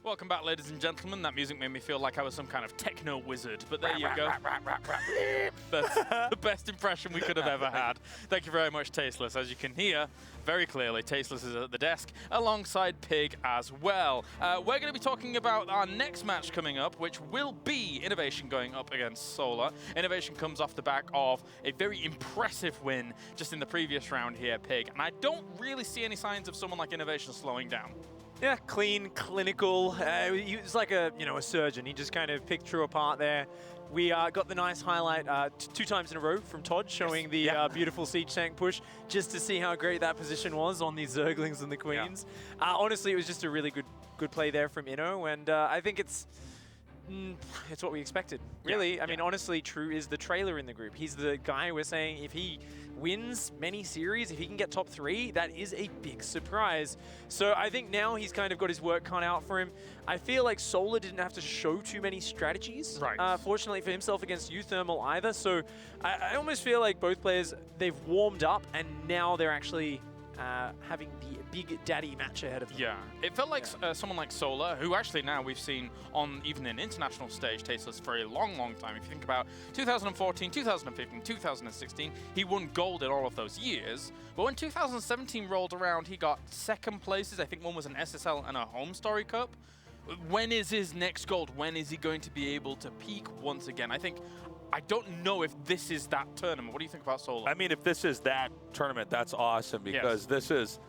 Welcome back, ladies and gentlemen. That music made me feel like I was some kind of techno wizard, but there you go. That's the best impression we could have ever had. Thank you very much, Tasteless. As you can hear very clearly, Tasteless is at the desk alongside Pig as well. We're going to be talking about our next match coming up, which will be INnoVation going up against Solar. INnoVation comes off the back of a very impressive win just in the previous round here, Pig, and I don't really see any signs of someone like INnoVation slowing down. Yeah, clean, clinical. He was like a surgeon. He just kind of picked True apart there. We got the nice highlight 2 times in a row from Todd, showing the beautiful siege tank push, just to see how great that position was on the Zerglings and the Queens. Yeah. Honestly, it was just a really good play there from Inno, and I think it's what we expected, really. I mean, honestly, True is the trailer in the group. He's the guy we're saying if he wins many series, if he can get top 3, that is a big surprise. So I think now he's kind of got his work cut out for him. I feel like Solar didn't have to show too many strategies, fortunately for himself, against Uthermal either. So I almost feel like both players, they've warmed up and now they're actually having the big daddy match ahead of them. Yeah, it felt like someone like Solar, who actually now we've seen on even an international stage Tasteless for a long time. If you think about 2014, 2015, 2016, he won gold in all of those years. But when 2017 rolled around, he got second places. I think one was an SSL and a Home Story Cup. When is his next gold? When is he going to be able to peak once again? I don't know if this is that tournament. What do you think about Solar? I mean, if this is that tournament, that's awesome, because this is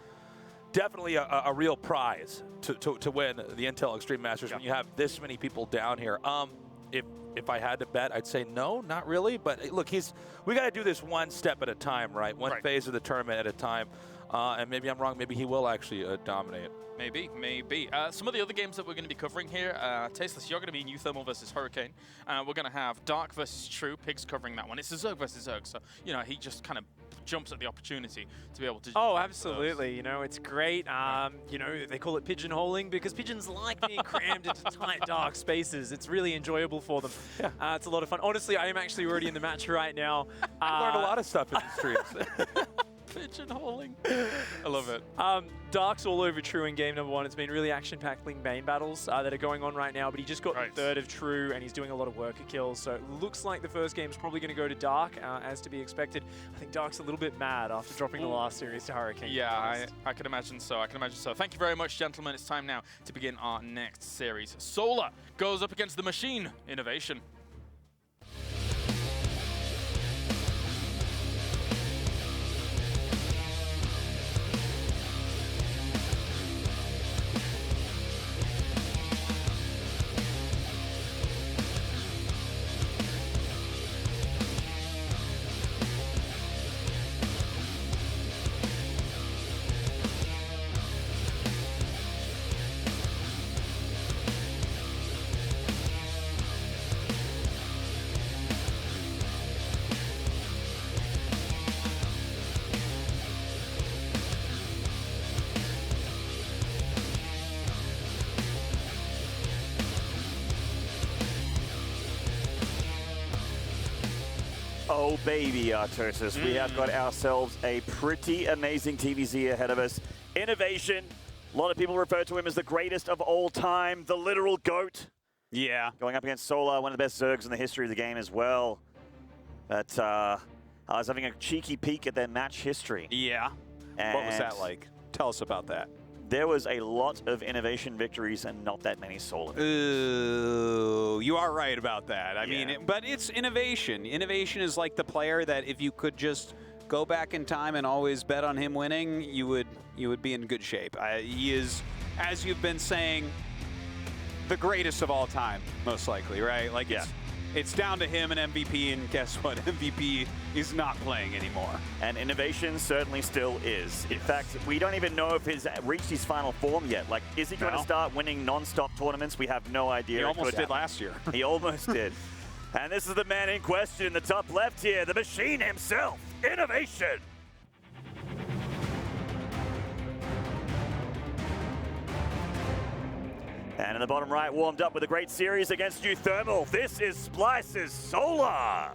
definitely a real prize to win the Intel Extreme Masters when you have this many people down here. If I had to bet, I'd say no, not really. But look, we got to do this one step at a time, right? One phase of the tournament at a time. And maybe I'm wrong. Maybe he will actually dominate. Maybe. Some of the other games that we're going to be covering here, Tasteless, you're going to be Uthermal versus Hurricane. We're going to have Dark versus True. Pig's covering that one. It's a Zerg versus Zerg, so he just kind of jumps at the opportunity to be able to. Oh, absolutely. It's great. They call it pigeonholing because pigeons like being crammed into tight, dark spaces. It's really enjoyable for them. Yeah. It's a lot of fun. Honestly, I am actually already in the match right now. I learned a lot of stuff in the streets. Pigeonholing. I love it. Dark's all over True in game number 1. It's been really action-packed main battles that are going on right now, but he just got the third of True, and he's doing a lot of worker kills. So it looks like the first game's probably going to go to Dark, as to be expected. I think Dark's a little bit mad after dropping the last series to Hurricane. Yeah, I can imagine so. Thank you very much, gentlemen. It's time now to begin our next series. Solar goes up against the machine, INnoVation. Oh baby, Artosis, we have got ourselves a pretty amazing TVZ ahead of us. INnoVation, a lot of people refer to him as the greatest of all time, the literal GOAT. Yeah. Going up against Solar, one of the best Zergs in the history of the game as well. But I was having a cheeky peek at their match history. Yeah. And what was that like? Tell us about that. There was a lot of INnoVation victories and not that many Solar. Ooh, you are right about that. I mean, but it's INnoVation. INnoVation is like the player that if you could just go back in time and always bet on him winning, you would be in good shape. He is, as you've been saying, the greatest of all time, most likely, right? Like it's down to him and MVP, and guess what? MVP is not playing anymore. And INnoVation certainly still is. In fact, we don't even know if he's reached his final form yet. Like, is he going to start winning non-stop tournaments? We have no idea. He almost did last year. He almost did. And this is the man in question in the top left here, the machine himself, INnoVation. And in the bottom right, warmed up with a great series against Uthermal. This is Splice's Solar.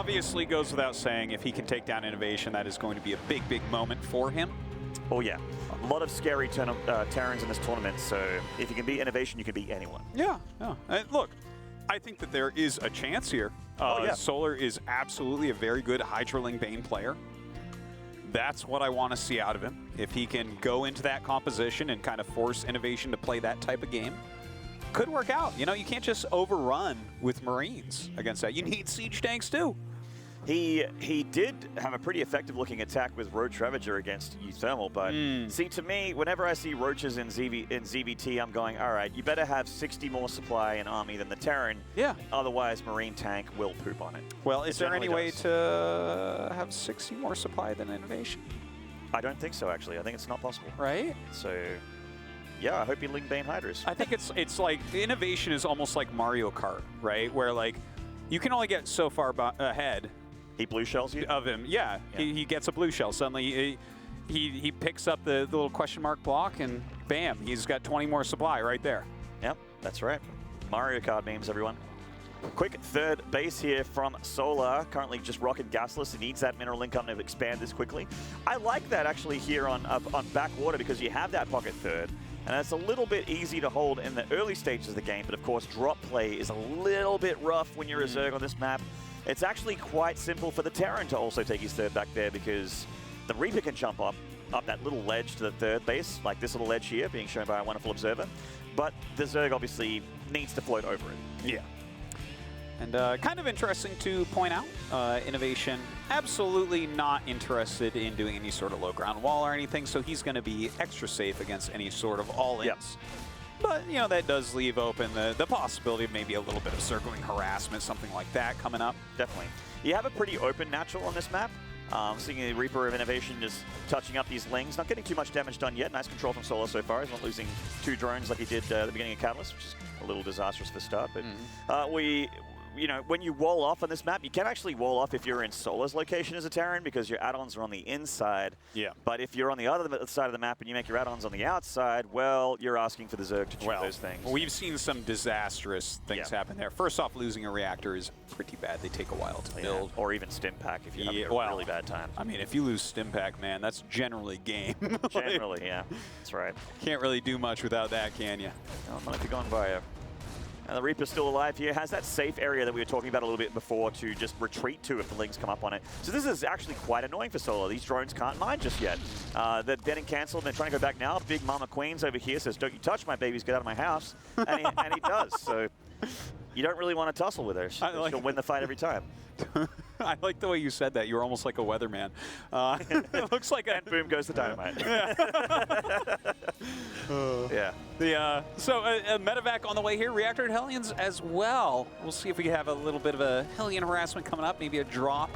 obviously goes without saying, if he can take down INnoVation, that is going to be a big, big moment for him. Oh yeah, a lot of scary Terrans in this tournament, so if you can beat INnoVation, you can beat anyone. Yeah, yeah. Look, I think that there is a chance here. Solar is absolutely a very good Hydraling Bane player. That's what I want to see out of him. If he can go into that composition and kind of force INnoVation to play that type of game, could work out. You know, you can't just overrun with Marines against that. You need siege tanks too. He did have a pretty effective looking attack with Road Travager against Uthermal, but see, to me, whenever I see Roaches in ZVT, I'm going, all right, you better have 60 more supply in army than the Terran. Yeah. Otherwise, Marine tank will poop on it. Well, is there any way to have 60 more supply than INnoVation? I don't think so, actually. I think it's not possible. Right? So, yeah, I hope you link Bane Hydras. I think it's like, INnoVation is almost like Mario Kart, right? Where, like, you can only get so far ahead. He blue shells you? Of him, yeah. He gets a blue shell. Suddenly, he picks up the little question mark block, and bam, he's got 20 more supply right there. Yep, that's right. Mario Kart memes, everyone. Quick third base here from Solar. Currently just rocking gasless. He needs that mineral income to expand this quickly. I like that actually here on backwater because you have that pocket third. And it's a little bit easy to hold in the early stages of the game, but of course drop play is a little bit rough when you're a Zerg on this map. It's actually quite simple for the Terran to also take his third back there because the Reaper can jump up that little ledge to the third base, like this little ledge here being shown by a wonderful observer. But the Zerg obviously needs to float over it. Yeah. And kind of interesting to point out, INnoVation absolutely not interested in doing any sort of low ground wall or anything, so he's going to be extra safe against any sort of all-ins. Yep. But, you know, that does leave open the possibility of maybe a little bit of circling harassment, something like that coming up. Definitely. You have a pretty open natural on this map. Seeing the Reaper of INnoVation just touching up these lings, not getting too much damage done yet. Nice control from Solar so far. He's not losing 2 drones like he did at the beginning of Kaelaris, which is a little disastrous for the start. But you know, when you wall off on this map, you can actually wall off if you're in Solar's location as a Terran because your add-ons are on the inside. Yeah. But if you're on the other side of the map and you make your add-ons on the outside, well, you're asking for the Zerg to choose those things. We've seen some disastrous things happen there. First off, losing a reactor is pretty bad. They take a while to build. Or even Stim Pack if you have a really bad time. I mean, if you lose Stim Pack, man, that's generally game. Generally, yeah. That's right. Can't really do much without that, can you? No, not if you're going via. And the Reaper's still alive here, has that safe area that we were talking about a little bit before to just retreat to if the Lings come up on it. So this is actually quite annoying for Solar. These drones can't mine just yet. They're getting cancelled, they're trying to go back now. Big Mama Queens over here says, don't you touch my babies, get out of my house. And he does, so you don't really want to tussle with her. She'll win the fight every time. I like the way you said that. You were almost like a weatherman. It looks like and boom goes the dynamite. Yeah. So a medevac on the way here. Reactor Hellions as well. We'll see if we have a little bit of a Hellion harassment coming up. Maybe a drop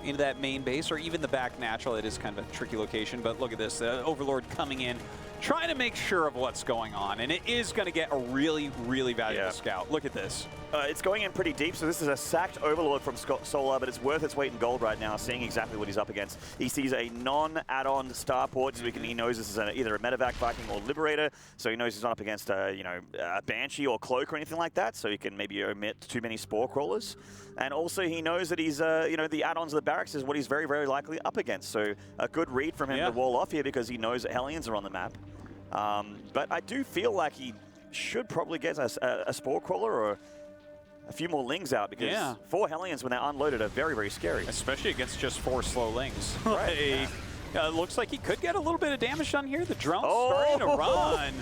into that main base or even the back natural. It is kind of a tricky location, but look at this. The Overlord coming in, trying to make sure of what's going on, and it is going to get a really, really valuable scout. Look at this. It's going in pretty deep, so this is a sacked Overlord from Solar, but it's worth its weight in gold right now, seeing exactly what he's up against. He sees a non-add-on starport, so he knows this is either a medevac, Viking, or Liberator, so he knows he's not up against a Banshee or Cloak or anything like that, so he can maybe omit too many Spore Crawlers. And also he knows that he's, the add-ons of the barracks is what he's very, very likely up against, so a good read from him to wall off here because he knows that Hellions are on the map. But I do feel like he should probably get a Spore Crawler or a few more Lings out because 4 Hellions when they're unloaded are very, very scary. Especially against just 4 slow Lings. Right. Looks like he could get a little bit of damage done here. The drone's starting to run.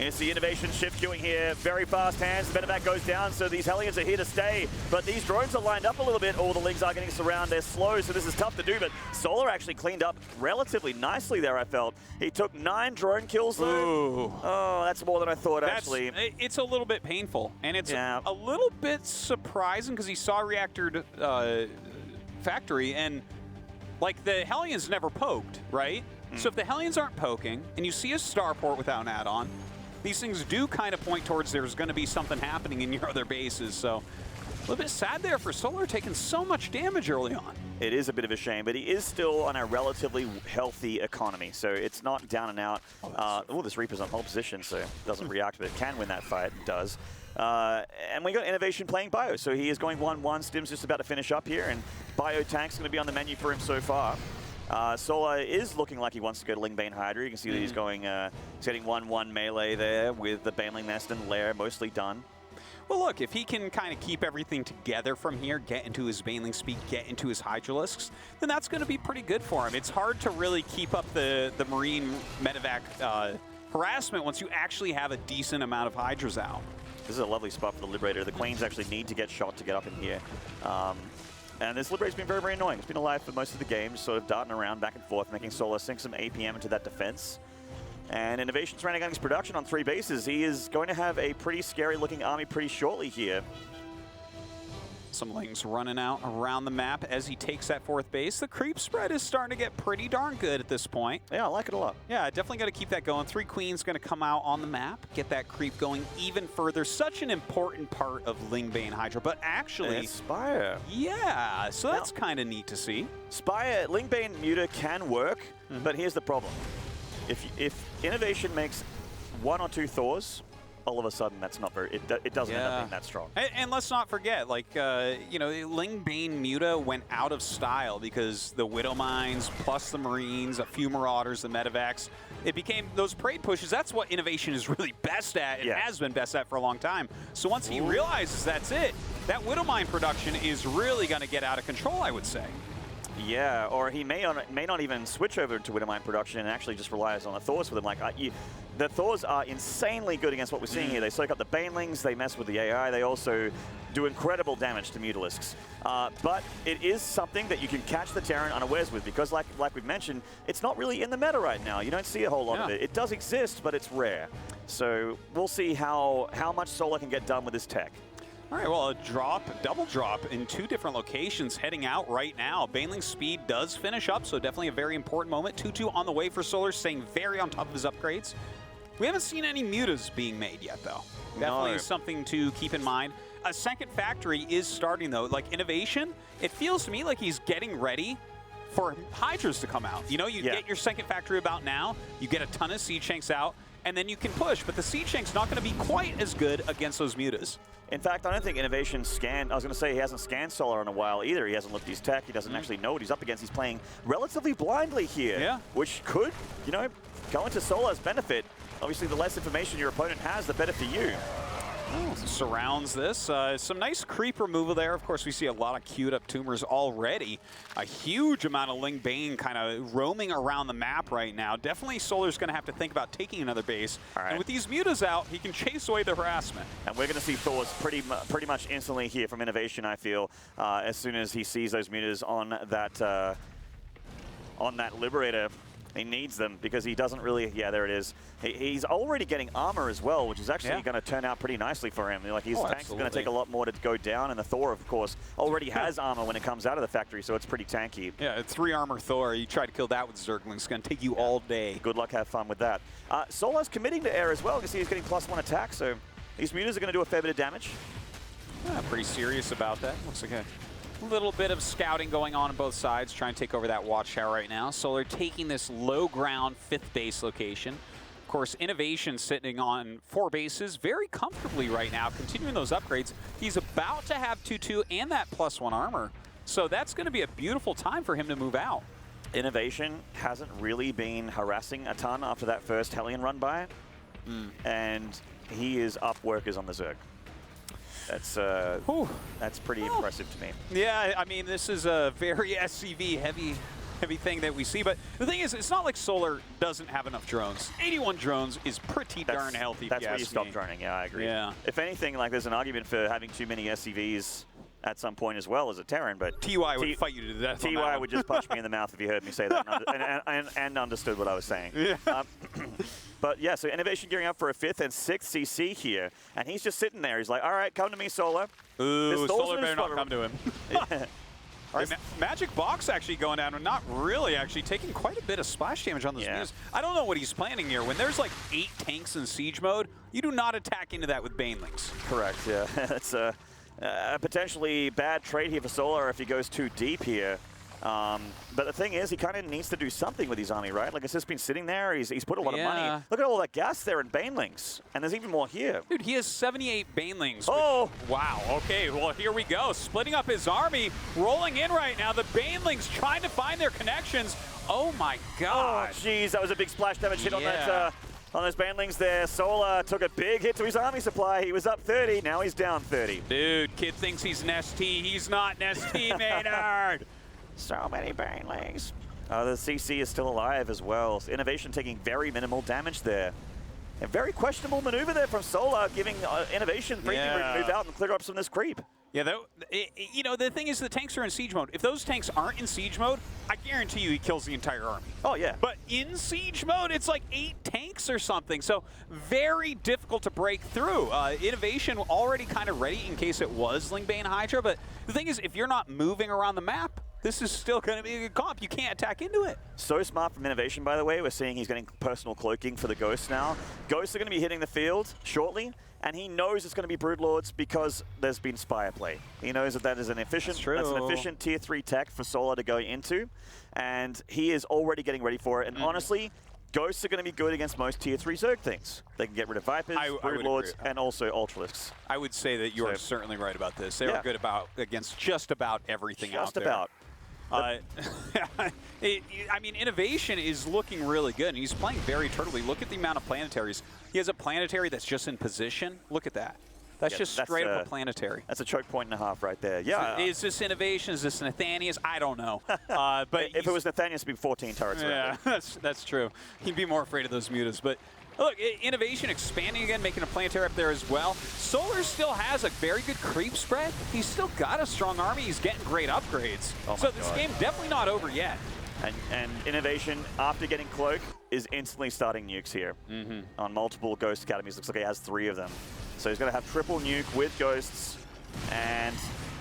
It's the INnoVation shift queuing here. Very fast hands. The medevac goes down, so these Hellions are here to stay. But these drones are lined up a little bit. All the Lings are getting surrounded. They're slow, so this is tough to do. But Solar actually cleaned up relatively nicely there, I felt. He took 9 drone kills, though. Ooh. Oh, that's more than I thought, actually. It's a little bit painful. And it's a little bit surprising because he saw Reactor Factory, and, like, the Hellions never poked, right? So if the Hellions aren't poking, and you see a starport without an add-on, these things do kind of point towards there's going to be something happening in your other bases. So a little bit sad there for Solar taking so much damage early on. It is a bit of a shame, but he is still on a relatively healthy economy, so it's not down and out. This Reaper's on pole position, so it doesn't react, but it can win that fight. It does. And we got INnoVation playing Bio, so he is going 1-1. Stim's just about to finish up here, and Bio Tank's going to be on the menu for him so far. Solar is looking like he wants to go to Lingbane Hydra. You can see that he's going, he's getting 1-1 melee there with the Baneling Nest and Lair mostly done. Well, look, if he can kind of keep everything together from here, get into his Baneling speed, get into his Hydralisks, then that's going to be pretty good for him. It's hard to really keep up the Marine medevac harassment once you actually have a decent amount of Hydras out. This is a lovely spot for the Liberator. The Queens actually need to get shot to get up in here. And this Liberator's been very, very annoying. It's been alive for most of the game, just sort of darting around back and forth, making Solar sink some APM into that defense. And INnoVation's running on his production on 3 bases. He is going to have a pretty scary-looking army pretty shortly here. Some Lings running out around the map as he takes that 4th base. The creep spread is starting to get pretty darn good at this point. Yeah, I like it a lot. Yeah, definitely got to keep that going. 3 Queens going to come out on the map, get that creep going even further. Such an important part of Lingbane Hydra, but actually... Spire. Yeah, so that's kind of neat to see. Spire, Lingbane Muta can work, but here's the problem. If INnoVation makes 1 or 2 Thors, all of a sudden that's not very, it doesn't end up being that strong. And let's not forget, like, you know, Lingbane Muta went out of style because the Widow Mines, plus the Marines, a few Marauders, the Medevacs, it became those parade pushes. That's what INnoVation is really best at and has been best at for a long time. So once he realizes that's it, that Widow Mine production is really going to get out of control, I would say. Yeah, or he may not even switch over to Widowmine production and actually just relies on the Thors with him. Like, the Thors are insanely good against what we're seeing here. They soak up the Banelings, they mess with the AI, they also do incredible damage to Mutalisks. But it is something that you can catch the Terran unawares with, because like we've mentioned, it's not really in the meta right now. You don't see a whole lot of it. It does exist, but it's rare. So we'll see how much Solar can get done with this tech. All right, well, a double drop in 2 different locations heading out right now. Baneling speed does finish up, so definitely a very important moment. 2-2 on the way for Solar, staying very on top of his upgrades. We haven't seen any mutas being made yet, though. Definitely something to keep in mind. A second factory is starting, though. Like INnoVation, it feels to me like he's getting ready for Hydras to come out. You know, you get your second factory about now, you get a ton of Siege Shanks out, and then you can push, but the Siege Shank's not going to be quite as good against those mutas. In fact, I don't think INnoVation scanned. I was going to say he hasn't scanned Solar in a while either. He hasn't looked at his tech. He doesn't actually know what he's up against. He's playing relatively blindly here, which could, you know, go into Solar's benefit. Obviously, the less information your opponent has, the better for you. Surrounds this. Some nice creep removal there. Of course, we see a lot of queued up tumors already. A huge amount of Lingbane kind of roaming around the map right now. Definitely Solar's going to have to think about taking another base. And with these mutas out, he can chase away the harassment. And we're going to see Thors pretty much instantly here from INnoVation, I feel, as soon as he sees those mutas on that Liberator. He needs them because he doesn't really, there it is. He's already getting armor as well, which is actually going to turn out pretty nicely for him. Like, his tank's going to take a lot more to go down, and the Thor, of course, already has armor when it comes out of the factory, so it's pretty tanky. Yeah, 3 armor Thor. You try to kill that with Zergling, it's going to take you all day. Good luck, have fun with that. Solar's committing to air as well. You can see he's getting +1 attack, so these mutas are going to do a fair bit of damage. Pretty serious about that. Looks like a little bit of scouting going on both sides, trying to take over that watchtower right now. Solar taking this low ground 5th base location. Of course, INnoVation sitting on 4 bases very comfortably right now, continuing those upgrades. He's about to have 2-2 and that +1 armor. So that's going to be a beautiful time for him to move out. INnoVation hasn't really been harassing a ton after that first Hellion run by. And he is up workers on the Zerg. That's pretty impressive to me. Yeah, I mean, this is a very SCV heavy thing that we see. But the thing is, it's not like Solar doesn't have enough drones. 81 drones is pretty darn healthy. That's where you stop droning. Yeah, I agree. Yeah. If anything, like, there's an argument for having too many SCVs at some point as well as a Terran, but TY would fight you to death. TY would just punch me in the mouth if he heard me say that and understood what I was saying. Yeah. But yeah, so INnoVation gearing up for a 5th and 6th CC here, and he's just sitting there. He's like, all right, come to me, Solar. Ooh, Solar better not come to him. All right, Magic Box actually going down, and not really actually taking quite a bit of splash damage on those mutas. I don't know what he's planning here. When there's like 8 tanks in siege mode, you do not attack into that with Banelings. Correct, yeah. That's a potentially bad trade here for Solar if he goes too deep here. But the thing is, he kind of needs to do something with his army, right? Like, it's just been sitting there. He's put a lot of money. Look at all that gas there in Banelings. And there's even more here. Dude, he has 78 Banelings. Oh! Wow, okay, well, here we go. Splitting up his army, rolling in right now. The Banelings trying to find their connections. Oh, my God. Oh, jeez, that was a big splash damage hit on that... on those Banelings there. Solar took a big hit to his army supply. He was up 30, now he's down 30. Dude, kid thinks he's Nestea. He's not Nestea, Maynard. So many Banelings. The CC is still alive as well. So INnoVation taking very minimal damage there. A very questionable maneuver there from Solar, giving INnoVation free to move out and clear up some of this creep. Yeah, you know, the thing is the tanks are in siege mode. If those tanks aren't in siege mode, I guarantee you he kills the entire army. Oh, yeah. But in siege mode, it's like 8 tanks or something. So very difficult to break through. INnoVation already kind of ready in case it was Lingbane Hydra. But the thing is, if you're not moving around the map, this is still going to be a good comp. You can't attack into it. So smart from INnoVation, by the way. We're seeing he's getting personal cloaking for the Ghosts now. Ghosts are going to be hitting the field shortly, and he knows it's going to be Broodlords because there's been Spire play. He knows that is an efficient, that's an efficient tier 3 tech for Solar to go into, and he is already getting ready for it. And honestly, Ghosts are going to be good against most tier 3 Zerg things. They can get rid of Vipers, Broodlords, and also Ultralisks. I would say that you are certainly right about this. They are good against just about everything out there. Just about. I mean, INnoVation is looking really good, and he's playing very turtly. Look at the amount of planetaries. He has a planetary that's just in position. Look at that. That's just straight up a planetary. That's a choke point and a half right there. Yeah. Is this INnoVation? Is this Nathanius? I don't know. But if it was Nathanius, it'd be 14 turrets. Yeah, that's true. He'd be more afraid of those mutas. But look, INnoVation expanding again, making a planetary up there as well. Solar still has a very good creep spread. He's still got a strong army. He's getting great upgrades. So this game definitely not over yet. And INnoVation, after getting Cloak, is instantly starting nukes here on multiple Ghost Academies. Looks like he has 3 of them. So he's going to have triple nuke with Ghosts, and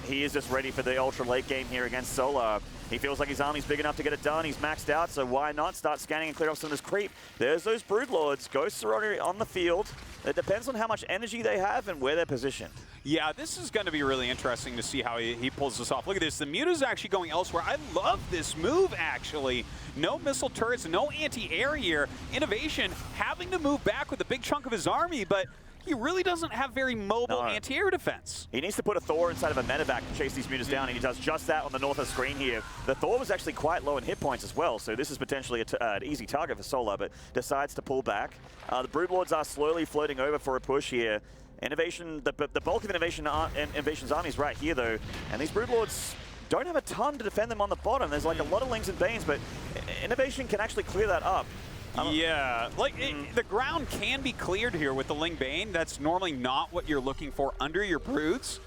he is just ready for the ultra late game here against Solar. He feels like his army's big enough to get it done. He's maxed out, so why not start scanning and clear off some of this creep? There's those Broodlords. Ghosts are already on the field. It depends on how much energy they have and where they're positioned. Yeah, this is going to be really interesting to see how he pulls this off. Look at this. The Muta's actually going elsewhere. I love this move, actually. No missile turrets, no anti-air here. INnoVation having to move back with a big chunk of his army, but he really doesn't have very mobile anti-air defense. He needs to put a Thor inside of a medevac to chase these mutas down, and he does just that on the north of the screen here. The Thor was actually quite low in hit points as well, so this is potentially an easy target for Solar, but decides to pull back. The Broodlords are slowly floating over for a push here. INnoVation, the bulk of INnoVation's army is right here, though, and these Broodlords don't have a ton to defend them on the bottom. There's like a lot of Lings and Banes, but INnoVation can actually clear that up. Yeah, like the ground can be cleared here with the Ling Bane. That's normally not what you're looking for under your Broods.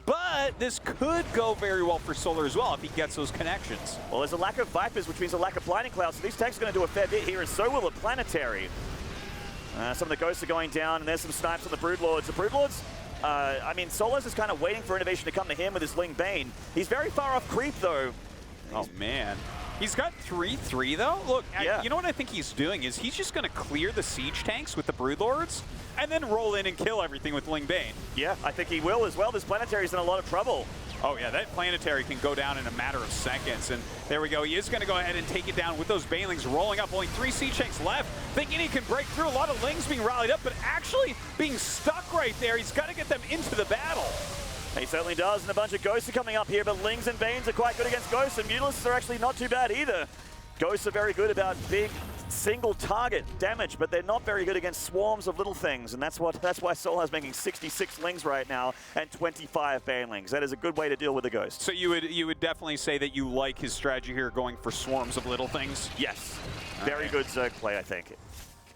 But this could go very well for Solar as well if he gets those connections. Well, there's a lack of Vipers, which means a lack of Blinding Clouds, so these tanks are going to do a fair bit here, and so will the Planetary. Some of the Ghosts are going down, and there's some snipes on the Broodlords. The Broodlords, I mean, Solar's is kind of waiting for INnoVation to come to him with his Ling Bane. He's very far off creep, though. Oh, man. He's got 3-3, though. Look, you know what I think he's doing is he's just going to clear the siege tanks with the Broodlords and then roll in and kill everything with Ling Bane. Yeah, I think he will as well. This Planetary's in a lot of trouble. Oh, yeah, that Planetary can go down in a matter of seconds. And there we go. He is going to go ahead and take it down with those Banelings rolling up. Only 3 siege tanks left. Thinking he can break through. A lot of Lings being rallied up, but actually being stuck right there. He's got to get them into the battle. He certainly does, and a bunch of Ghosts are coming up here, but Lings and Banes are quite good against Ghosts, and Mutalisks are actually not too bad either. Ghosts are very good about big single target damage, but they're not very good against swarms of little things, and that's why Solar's making 66 Lings right now and 25 Banelings. That is a good way to deal with the Ghost. So you would definitely say that you like his strategy here, going for swarms of little things? Yes. Very good Zerg play, I think.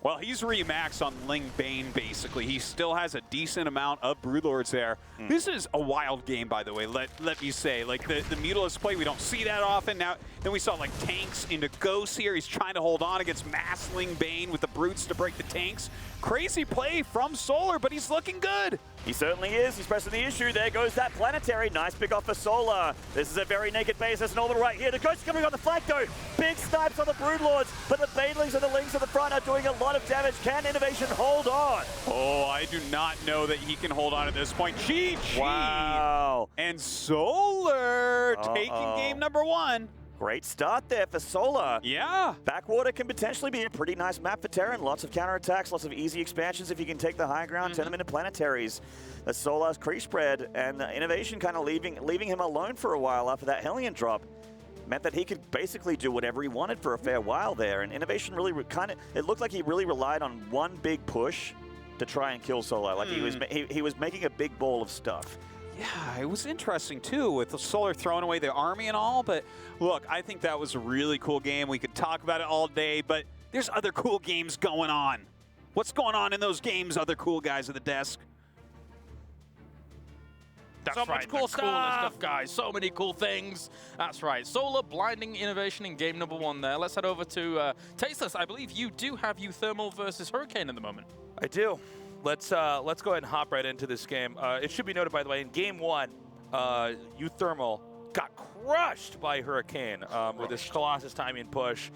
Well, he's remaxed on Ling Bane, basically. He still has a decent amount of Broodlords there. This is a wild game, by the way, let me say. Like, the Mutalist play, we don't see that often. Now, then we saw, like, tanks into Ghosts here. He's trying to hold on against mass Ling Bane with the Brutes to break the tanks. Crazy play from Solar, but he's looking good. He certainly is. He's pressing the issue. There goes that Planetary. Nice pick off for Solar. This is a very naked base. There's an orbital right here. The Ghosts coming on the flank, though. Big snipes on the Broodlords, but the Banelings and the Lings at the front are doing a lot of damage. Can INnoVation hold on? Oh, I do not know that he can hold on at this point. GG! Wow. And Solar taking game number 1. Great start there for Solar. Yeah. Backwater can potentially be a pretty nice map for Terran. Lots of counterattacks, lots of easy expansions if you can take the high ground, turn them into planetaries. The Solar's creep spread and INnoVation kind of leaving him alone for a while after that Hellion drop meant that he could basically do whatever he wanted for a fair while there. And INnoVation really it looked like he really relied on one big push to try and kill Solar. Like he was making a big ball of stuff. Yeah, it was interesting, too, with the Solar throwing away the army and all. But, look, I think that was a really cool game. We could talk about it all day, but there's other cool games going on. What's going on in those games, other cool guys at the desk? That's so right, much cool stuff, guys. So many cool things. That's right. Solar blinding INnoVation in game number 1 there. Let's head over to Tasteless. I believe you do have Uthermal versus Hurricane at the moment. I do. Let's go ahead and hop right into this game. It should be noted, by the way, in game 1, Uthermal got crushed by Hurricane with this Colossus timing push.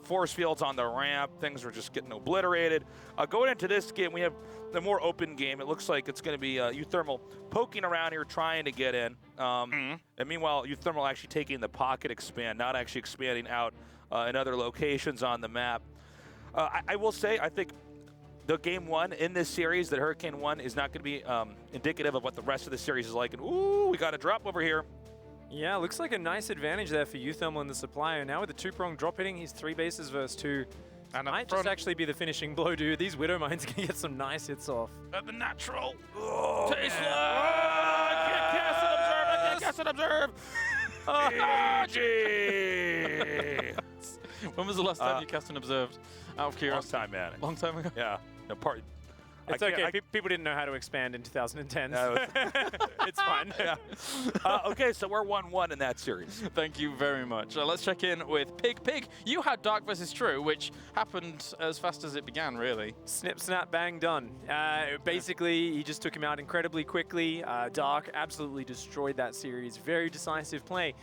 Force fields on the ramp. Things were just getting obliterated. Going into this game, we have the more open game. It looks like it's going to be Uthermal poking around here, trying to get in. And meanwhile, Uthermal actually taking the pocket expand, not actually expanding out in other locations on the map. I will say, I think the game 1 in this series that Hurricane won is not going to be indicative of what the rest of the series is like. And ooh, we got a drop over here. Yeah, looks like a nice advantage there for Uthermal and the supplier. Now with the 2-prong drop hitting, he's 3 bases versus 2. And might just actually be the finishing blow, dude. These Widow Mines can get some nice hits off. At the natural. Oh, Tasteless! I can't cast and observe. GG. When was the last time you cast and observed? Out of curiosity. Long time, man. Long time ago? Yeah. No, It's okay. People didn't know how to expand in 2010. So it's fine. Yeah. Okay, so we're 1-1 in that series. Thank you very much. Let's check in with Pig. Pig, you had Dark versus True, which happened as fast as it began, really. Snip, snap, bang, done. Basically, he just took him out incredibly quickly. Dark absolutely destroyed that series. Very decisive play.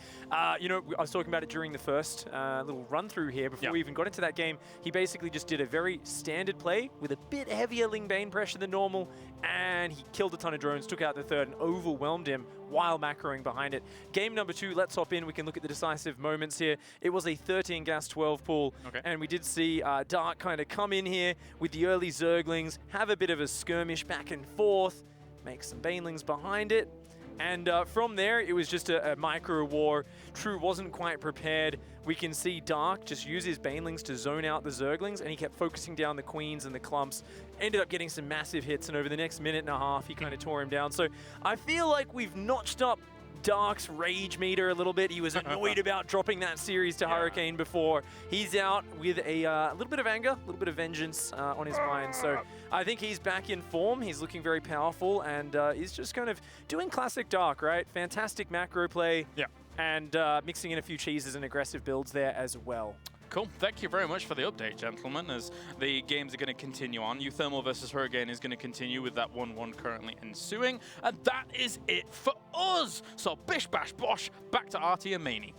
You know, I was talking about it during the first little run-through here before we even got into that game. He basically just did a very standard play with a bit heavier Ling Bane pressure than normal, and he killed a ton of drones, took out the third, and overwhelmed him while macroing behind it. Game number 2, let's hop in. We can look at the decisive moments here. It was a 13 gas 12 pool, and we did see Dark kind of come in here with the early Zerglings, have a bit of a skirmish back and forth, make some Banelings behind it, and from there, it was just a micro war. True wasn't quite prepared. We can see Dark just use his Banelings to zone out the Zerglings, and he kept focusing down the Queens and the Clumps. Ended up getting some massive hits, and over the next minute and a half, he kind of tore him down. So I feel like we've notched up Dark's rage meter a little bit. He was annoyed about dropping that series to Hurricane before. He's out with a little bit of anger, a little bit of vengeance on his mind. So I think he's back in form. He's looking very powerful, and he's just kind of doing classic Dark, right? Fantastic macro play. Yeah. And mixing in a few cheeses and aggressive builds there as well. Cool. Thank you very much for the update, gentlemen, as the games are going to continue on. Uthermal versus Hurricane is going to continue with that 1-1 currently ensuing. And that is it for us. So bish, bash, bosh, back to Artie and Maney.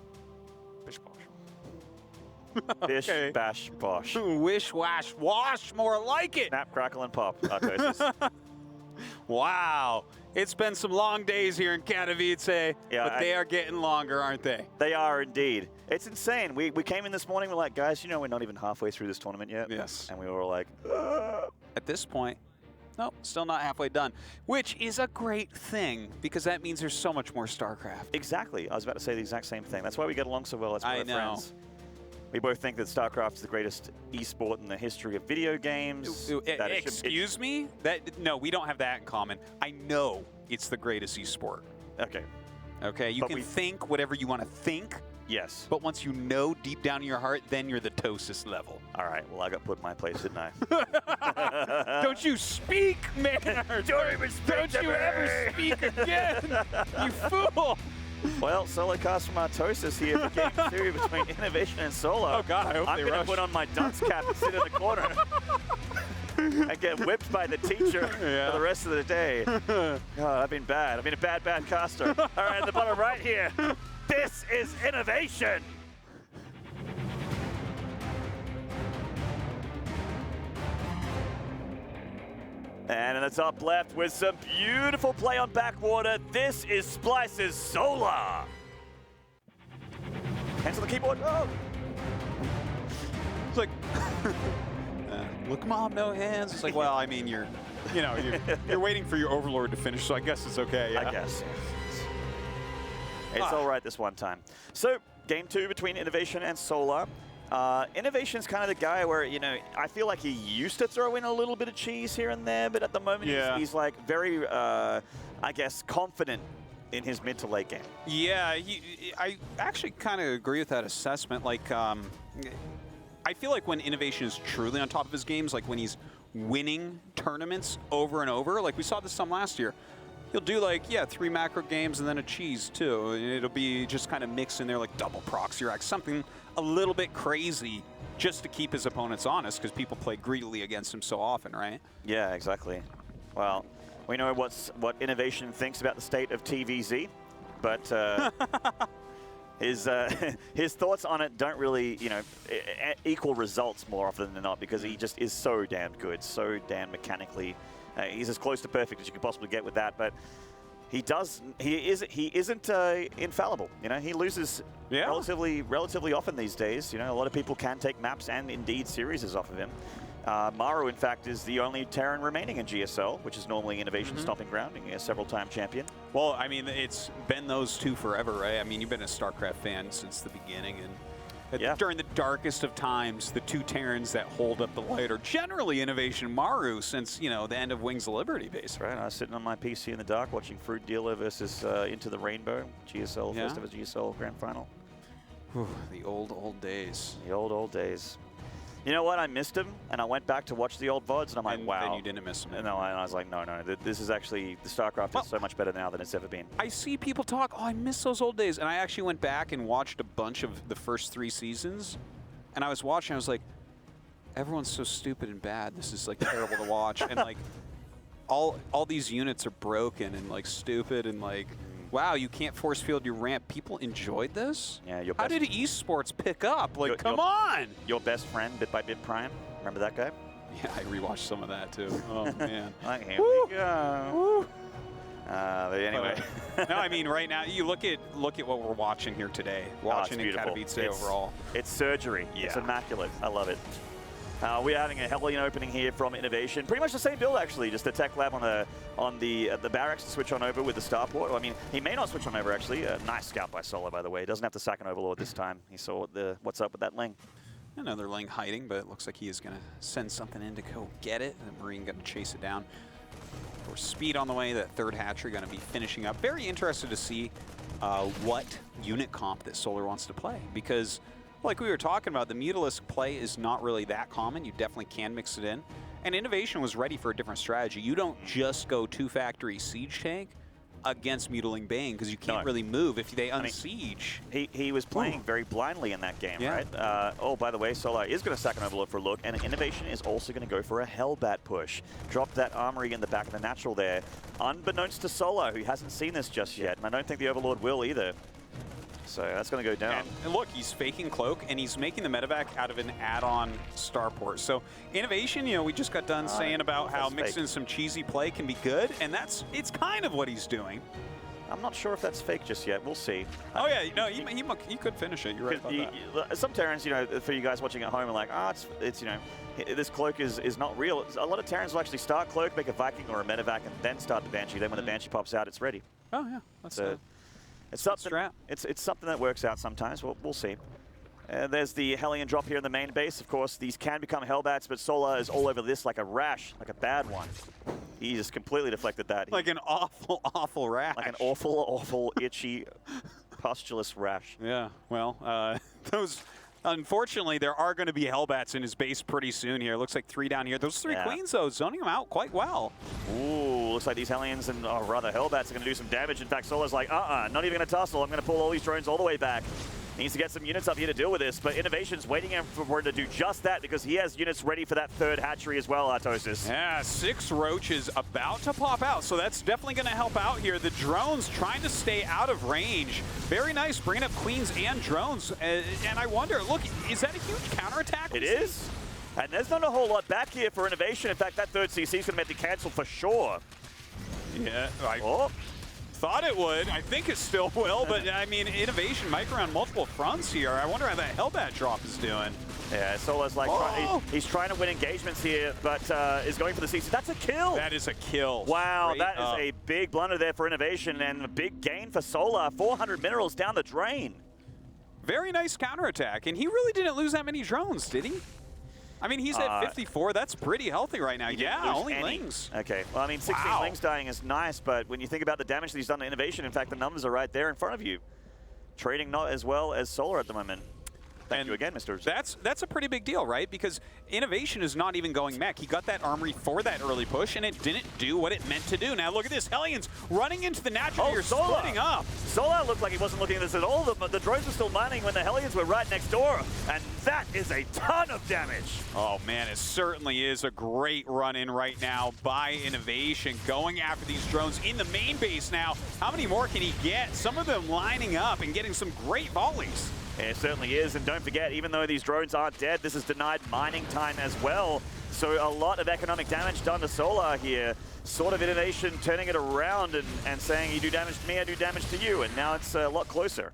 Bish, bosh. Bish, bash, bosh. Wish, wash, wash, more like it. Snap, crackle, and pop. Artosis. Wow. It's been some long days here in Katowice, but they are getting longer, aren't they? They are indeed. It's insane. We came in this morning, we're like, guys, you know we're not even halfway through this tournament yet. Yes. And we were like, At this point, no, still not halfway done, which is a great thing because that means there's so much more StarCraft. Exactly. I was about to say the exact same thing. That's why we get along so well. That's why we're friends. We both think that StarCraft is the greatest esport in the history of video games. Excuse me? No, we don't have that in common. I know it's the greatest esport. Okay. Okay, you can think whatever you want to think. Yes. But once you know deep down in your heart, then you're the Tosis level. All right, well, I got put in my place, didn't I? Don't you speak, Maynarde! Don't you ever speak again, you fool! Well, solo cast from Artosis here for game 2 between INnoVation and Solo. Oh, God, I hope I'm going to put on my dunce cap and sit in the corner and get whipped by the teacher for the rest of the day. God, I've been bad. I've been a bad caster. All right, at the bottom right here, this is INnoVation. And in the top left with some beautiful play on backwater, this is Splice's Solar. Hands on the keyboard. Oh! It's like, look, Mom, no hands. It's like, well, I mean, you're waiting for your Overlord to finish, so I guess it's okay. Yeah. I guess. It's all right this one time. So, game 2 between INnoVation and Solar. INnoVation's kind of the guy where, I feel like he used to throw in a little bit of cheese here and there, but at the moment he's like very, I guess, confident in his mid to late game. Yeah, I actually kind of agree with that assessment. Like, I feel like when INnoVation is truly on top of his games, like when he's winning tournaments over and over, like we saw this some last year, he'll do like, 3 macro games and then a cheese too. And it'll be just kind of mixed in there like double proxy or like something a little bit crazy just to keep his opponents honest because people play greedily against him so often, right? Yeah, exactly. Well, we know what INnoVation thinks about the state of TVZ, but his thoughts on it don't really, equal results more often than not because he just is so damn good, so damn mechanically. He's as close to perfect as you can possibly get with that, but he isn't infallible. He loses relatively often these days. A lot of people can take maps and indeed series off of him. Maru, in fact, is the only Terran remaining in GSL, which is normally INnoVation's stomping ground, being a several-time champion. Well, I mean, it's been those two forever, right? I mean, you've been a StarCraft fan since the beginning, and during the darkest of times, the two Terrans that hold up the light are generally INnoVation Maru since, the end of Wings of Liberty, basically. Right, I was sitting on my PC in the dark watching Fruit Dealer versus Into the Rainbow, GSL, first ever GSL Grand Final. Whew, the old days. The old days. You know what? I missed him, and I went back to watch the old VODs, and I'm like, wow. And you didn't miss him. No, and I was like, no. This is actually, the StarCraft is so much better now than it's ever been. I see people talk, I miss those old days. And I actually went back and watched a bunch of the first 3 seasons. And I was watching, I was like, everyone's so stupid and bad. This is, like, terrible to watch. And, like, all these units are broken and, like, stupid and, like, wow, you can't force field your ramp. People enjoyed this? Yeah, how did esports pick up? Like, come on! Your best friend, Bit by Bit Prime. Remember that guy? Yeah, I rewatched some of that too. Oh man. Here we go. But anyway. No, I mean right now you look at what we're watching here today. Watching in Katowice overall. It's surgery. Yeah. It's immaculate. I love it. We're having a Hellion opening here from INnoVation. Pretty much the same build, actually. Just the tech lab on the barracks to switch on over with the starport. I mean, he may not switch on over, actually. Nice scout by Solo, by the way. He doesn't have to sack an Overlord this time. He saw what's up with that Ling. Another Ling hiding, but it looks like he is going to send something in to go get it. The Marine going to chase it down. For speed on the way, that third hatchery going to be finishing up. Very interested to see what unit comp that Solar wants to play, because like we were talking about, the Mutalisk play is not really that common. You definitely can mix it in. And INnoVation was ready for a different strategy. You don't just go 2-factory siege tank against Mutiling Bane because you can't really move if they unsiege. He was playing very blindly in that game, right? Oh, by the way, Solar is going to sack an Overlord for a look, and INnoVation is also going to go for a Hellbat push. Drop that armory in the back of the natural there, unbeknownst to Solar, who hasn't seen this just yet, and I don't think the Overlord will either. So that's going to go down. And look, he's faking Cloak, and he's making the medevac out of an add-on starport. So INnoVation, we just got done saying about how mixing some cheesy play can be good, and it's kind of what he's doing. I'm not sure if that's fake just yet. We'll see. Oh yeah, no, he could finish it. You're right about that. Some Terrans, for you guys watching at home, are like, it's this Cloak is not real. A lot of Terrans will actually start Cloak, make a Viking or a medevac, and then start the Banshee. Then when the Banshee pops out, it's ready. Oh yeah, that's It's something that works out sometimes. We'll see. There's the Hellion drop here in the main base. Of course, these can become Hellbats, but Solar is all over this like a rash, like a bad one. He just completely deflected that. Like an awful, awful rash. Like an awful, awful, itchy, pustulous rash. Yeah, well, unfortunately, there are going to be Hellbats in his base pretty soon here. Looks like 3 down here. Those 3 Queens, though, zoning them out quite well. Ooh, looks like these Hellions and, rather, Hellbats are going to do some damage. In fact, Solar's like, not even going to tussle. I'm going to pull all these drones all the way back. Needs to get some units up here to deal with this, but INnoVation's waiting for him to do just that because he has units ready for that third hatchery as well, Artosis. Yeah, 6 roaches about to pop out, so that's definitely going to help out here. The drones trying to stay out of range. Very nice, bringing up Queens and drones. And I wonder, look, is that a huge counterattack? It is. And there's not a whole lot back here for INnoVation. In fact, that third CC is going to make the cancel for sure. Yeah. thought it would. I think it still will, but I mean, INnoVation might go on multiple fronts here. I wonder how that Hellbat drop is doing. Yeah, Solo's like, he's trying to win engagements here, but is going for the CC. That's a kill! That is a kill. Wow, Straight that is up. a big blunder there for INnoVation, and a big gain for Solar. 400 minerals down the drain. Very nice counterattack, and he really didn't lose that many drones, did he? I mean, he's at 54. That's pretty healthy right now. Yeah, only Lings. Okay, well, I mean, 16 Lings dying is nice, but when you think about the damage that he's done to INnoVation, in fact, the numbers are right there in front of you. Trading not as well as Solar at the moment. Thank you again, Mr. That's a pretty big deal, right? Because INnoVation is not even going mech. He got that armory for that early push, and it didn't do what it meant to do. Now look at this. Hellions running into the natural. You're splitting up. Solar looked like he wasn't looking at this at all. The drones were still mining when the Hellions were right next door, and that is a ton of damage. Oh, man, it certainly is a great run-in right now by INnoVation, going after these drones in the main base now. How many more can he get? Some of them lining up and getting some great volleys. It certainly is, and don't forget, even though these drones aren't dead, this is denied mining time as well. So a lot of economic damage done to Solar here. Sort of INnoVation turning it around and saying, you do damage to me, I do damage to you, and now it's a lot closer.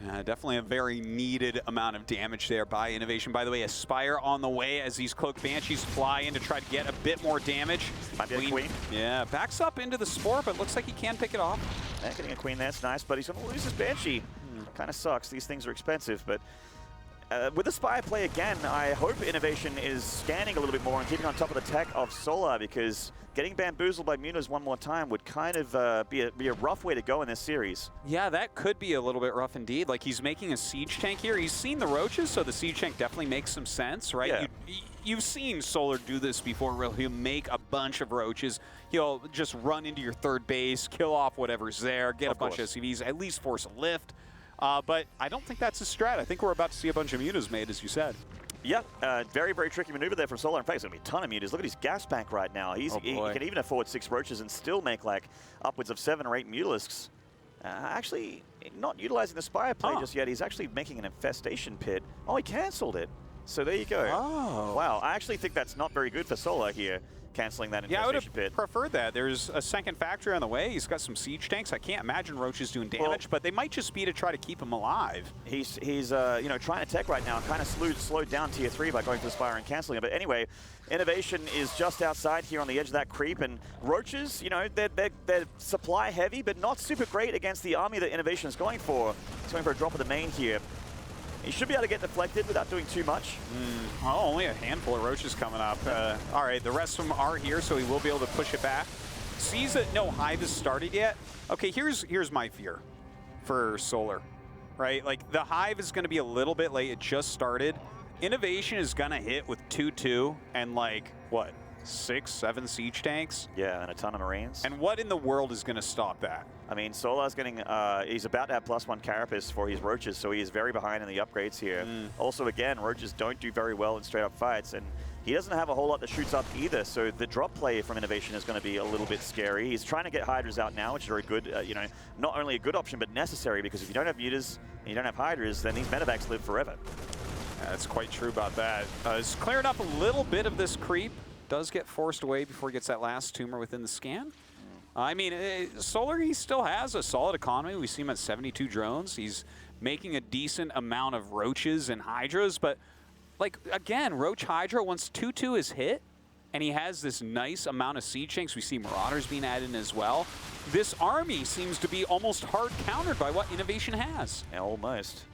Definitely a very needed amount of damage there by INnoVation. By the way, Aspire on the way as these Cloaked Banshees fly in to try to get a bit more damage. Might be a Queen. Yeah, backs up into the Spore, but looks like he can pick it off. Yeah, getting a Queen there, it's nice, but he's going to lose his Banshee. Kind of sucks. These things are expensive, but with the Spire play again, I hope INnoVation is scanning a little bit more and keeping on top of the tech of Solar, because getting bamboozled by Munas one more time would kind of be a rough way to go in this series. Yeah, that could be a little bit rough indeed. Like, he's making a siege tank here. He's seen the roaches, so the siege tank definitely makes some sense, right? Yeah. You've seen Solar do this before, where he'll make a bunch of roaches. He'll just run into your third base, kill off whatever's there, get a bunch of SCVs, at least force a lift. But I don't think that's a strat. I think we're about to see a bunch of mutas made, as you said. Yeah, very, very tricky maneuver there from Solar. In fact, it's going to be a ton of mutas. Look at his gas bank right now. He can even afford 6 roaches and still make like upwards of 7 or 8 mutalisks. Actually, not utilizing the Spire play just yet. He's actually making an infestation pit. Oh, he cancelled it. So there you go. Oh. Wow, I actually think that's not very good for Solar here, canceling that infestation pit. Yeah, I would have pit. preferred that. There's a second factory on the way. He's got some siege tanks. I can't imagine roaches doing damage, but they might just be to try to keep him alive. He's you know, trying to tech right now and kind of slowed down tier 3 by going for the Spire and canceling it. But anyway, INnoVation is just outside here on the edge of that creep, and roaches, you know, they're supply heavy, but not super great against the army that INnoVation is going for. He's going for a drop of the main here. He should be able to get deflected without doing too much. Oh, only a handful of roaches coming up. All right, the rest of them are here, so he will be able to push it back. Sees that no hive has started yet. Okay, here's my fear for Solar, right? Like, the hive is going to be a little bit late. It just started. INnoVation is going to hit with 2-2 and, like, what, 6, 7 siege tanks? Yeah, and a ton of Marines. And what in the world is going to stop that? I mean, Solar's getting, he's about to have +1 Carapace for his roaches, so he is very behind in the upgrades here. Also, again, roaches don't do very well in straight-up fights, and he doesn't have a whole lot that shoots up either, so the drop play from INnoVation is going to be a little bit scary. He's trying to get Hydras out now, which is very good, you know, not only a good option, but necessary, because if you don't have mutas and you don't have Hydras, then these medevacs live forever. That's quite true about that. He's clearing up a little bit of this creep. Does get forced away before he gets that last tumor within the scan. I mean, Solar, he still has a solid economy. We see him at 72 drones. He's making a decent amount of roaches and hydras, but like, again, Roach Hydra, once 2-2 is hit, and he has this nice amount of siege tanks, we see Marauders being added in as well. This army seems to be almost hard countered by what INnoVation has. Yeah, almost.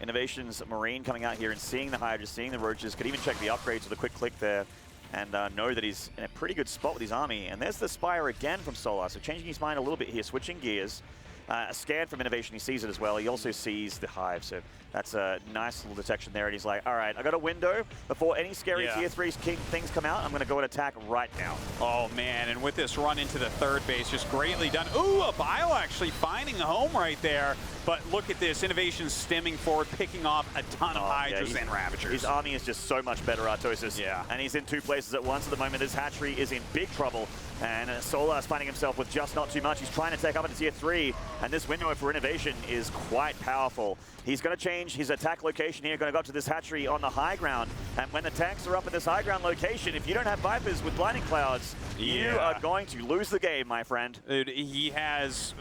INnoVation's Marine coming out here and seeing the Hydras, seeing the roaches, could even check the upgrades with a quick click there. And know that he's in a pretty good spot with his army. And there's the Spire again from Solar, so changing his mind a little bit here, switching gears. A scan from INnoVation, he sees it as well. He also sees the hive, so that's a nice little detection there. And he's like, all right, I got a window before any scary tier 3 things come out. I'm going to go and attack right now. Oh, man, and with this run into the third base, just greatly done. Ooh, a Bio actually finding home right there. But look at this, INnoVation stemming forward, picking off a ton of Hydras and Ravagers. His army is just so much better, Artosis. Yeah. And he's in 2 places at once at the moment. His hatchery is in big trouble. And Solar is finding himself with just not too much. He's trying to take up into tier 3. And this window for INnoVation is quite powerful. He's going to change his attack location here, going to go up to this hatchery on the high ground. And when the tanks are up at this high ground location, if you don't have Vipers with Blinding Clouds, you are going to lose the game, my friend. Dude, he has,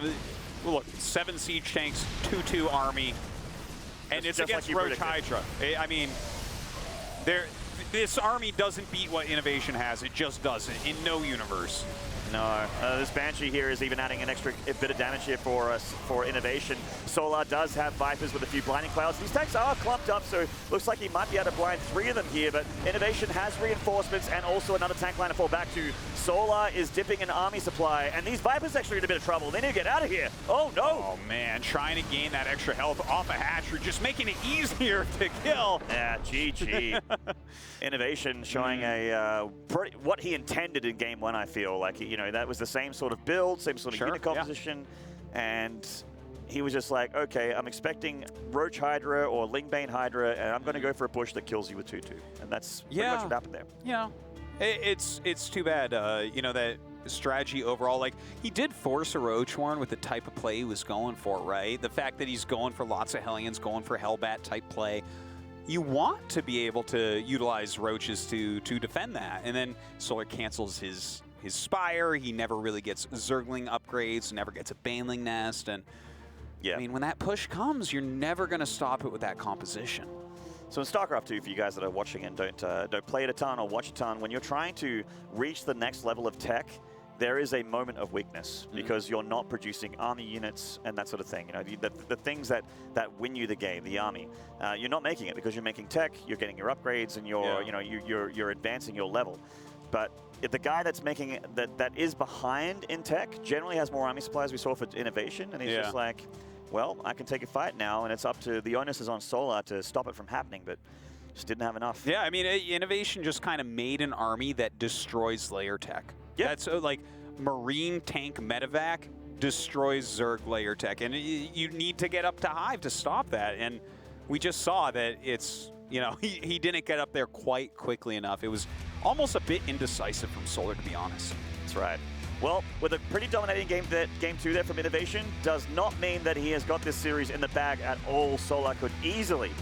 look, 7 siege tanks, 2-2 army, and it's against like Roach Hydra. I mean, this army doesn't beat what INnoVation has. It just doesn't, in no universe. No, this Banshee here is even adding an extra bit of damage here for us for INnoVation. Solar does have Vipers with a few Blinding Clouds. These tanks are clumped up, so looks like he might be able to blind 3 of them here, but INnoVation has reinforcements and also another tank line to fall back to. Solar is dipping an army supply, and these Vipers actually are in a bit of trouble. They need to get out of here. Oh, no. Oh, man, trying to gain that extra health off a hatchery, just making it easier to kill. Yeah, GG. INnoVation showing what he intended in game 1, I feel. Like, you know, that was the same sort of build, same sort of unit composition, and he was just like, okay, I'm expecting Roach Hydra or Lingbane Hydra, and I'm going to go for a push that kills you with 2-2. And that's pretty much what happened there. Yeah. It's too bad, you know, that strategy overall. Like, he did force a Roach Horn with the type of play he was going for, right? The fact that he's going for lots of Hellions, going for Hellbat type play. You want to be able to utilize Roaches to defend that. And then Solar cancels his Spire. He never really gets Zergling upgrades, never gets a Baneling Nest. And I mean, when that push comes, you're never going to stop it with that composition. So in StarCraft 2, for you guys that are watching and don't play it a ton or watch a ton, when you're trying to reach the next level of tech, there is a moment of weakness because you're not producing army units and that sort of thing. You know, the things that win you the game, the army, you're not making it because you're making tech, you're getting your upgrades, and you're advancing your level. But if the guy that's making it, that is behind in tech generally has more army supplies. We saw for INnoVation, and he's just like, well, I can take a fight now, and it's up to the onus is on Solar to stop it from happening, but just didn't have enough. Yeah, I mean, INnoVation just kind of made an army that destroys layer tech. Yeah, that's like Marine tank medevac destroys Zerg layer tech, and you need to get up to Hive to stop that. And we just saw that it's, you know, he didn't get up there quite quickly enough. It was almost a bit indecisive from Solar, to be honest. That's right. Well, with a pretty dominating game 2 there from INnoVation, does not mean that he has got this series in the bag at all. Solar could easily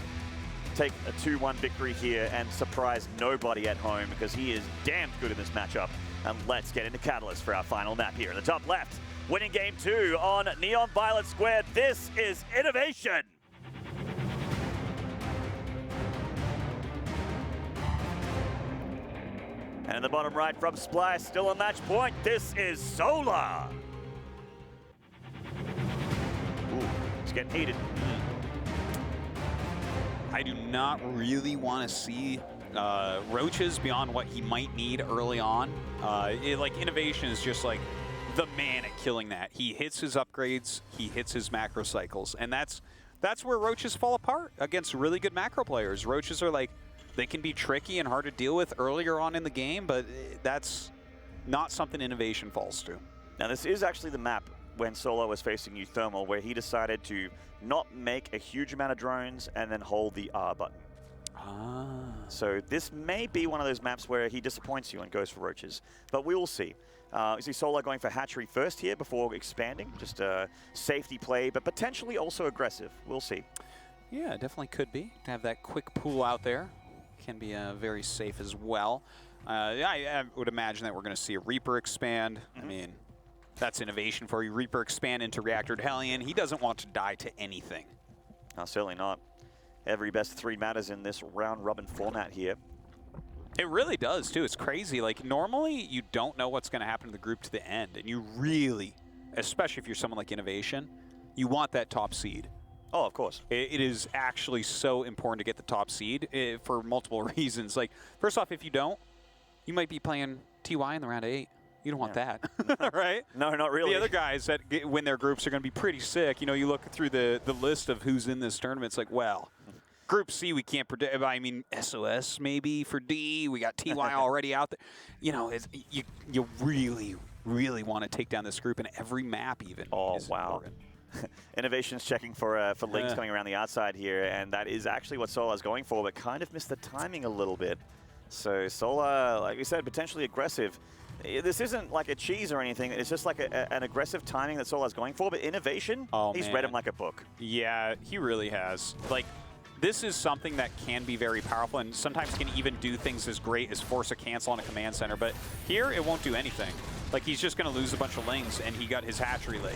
take a 2-1 victory here and surprise nobody at home because he is damn good in this matchup. And let's get into Catalyst for our final map here in the top left. Winning game 2 on Neon Violet Squared. This is INnoVation. And in the bottom right from Splice, still on match point, this is Solar. Ooh, it's getting heated. I do not really want to see Roaches beyond what he might need early on. Like, INnoVation is just like the man at killing that. He hits his upgrades, he hits his macro cycles, and that's where Roaches fall apart against really good macro players. Roaches are like, they can be tricky and hard to deal with earlier on in the game, but that's not something INnoVation falls to. Now, this is actually the map when Solar was facing you Thermal, where he decided to not make a huge amount of drones and then hold the R button. So this may be one of those maps where he disappoints you and goes for Roaches, but we will see. You see Solar going for Hatchery first here before expanding, just a safety play, but potentially also aggressive. We'll see. Yeah, definitely could be. To have that quick pool out there can be very safe as well. I would imagine that we're going to see a Reaper expand. I mean, that's INnoVation for you. Reaper expand into Reactor Hellion. He doesn't want to die to anything. No, certainly not. Every best 3 matters in this round-robin format here. It really does, too. It's crazy. Like, normally, you don't know what's going to happen to the group to the end, and you really, especially if you're someone like INnoVation, you want that top seed. Oh, of course. It is actually so important to get the top seed for multiple reasons. Like, first off, if you don't, you might be playing TY in the round of 8. You don't want that, right? No, not really. The other guys that win their groups are going to be pretty sick. You know, you look through the list of who's in this tournament, it's like, well, Group C, we can't predict. I mean, SOS maybe for D. We got TY already out there. You know, you really, really want to take down this group, and every map even. Oh, wow. INnoVation's checking for links coming around the outside here, and that is actually what Solar's going for, but kind of missed the timing a little bit. So Solar, like we said, potentially aggressive. this isn't like a cheese or anything. It's just like an aggressive timing that Solar's going for. But INnoVation, he's read him like a book. Yeah, he really has. Like, this is something that can be very powerful and sometimes can even do things as great as force a cancel on a command center. But here, it won't do anything. Like, he's just going to lose a bunch of lings, and he got his hatchery late,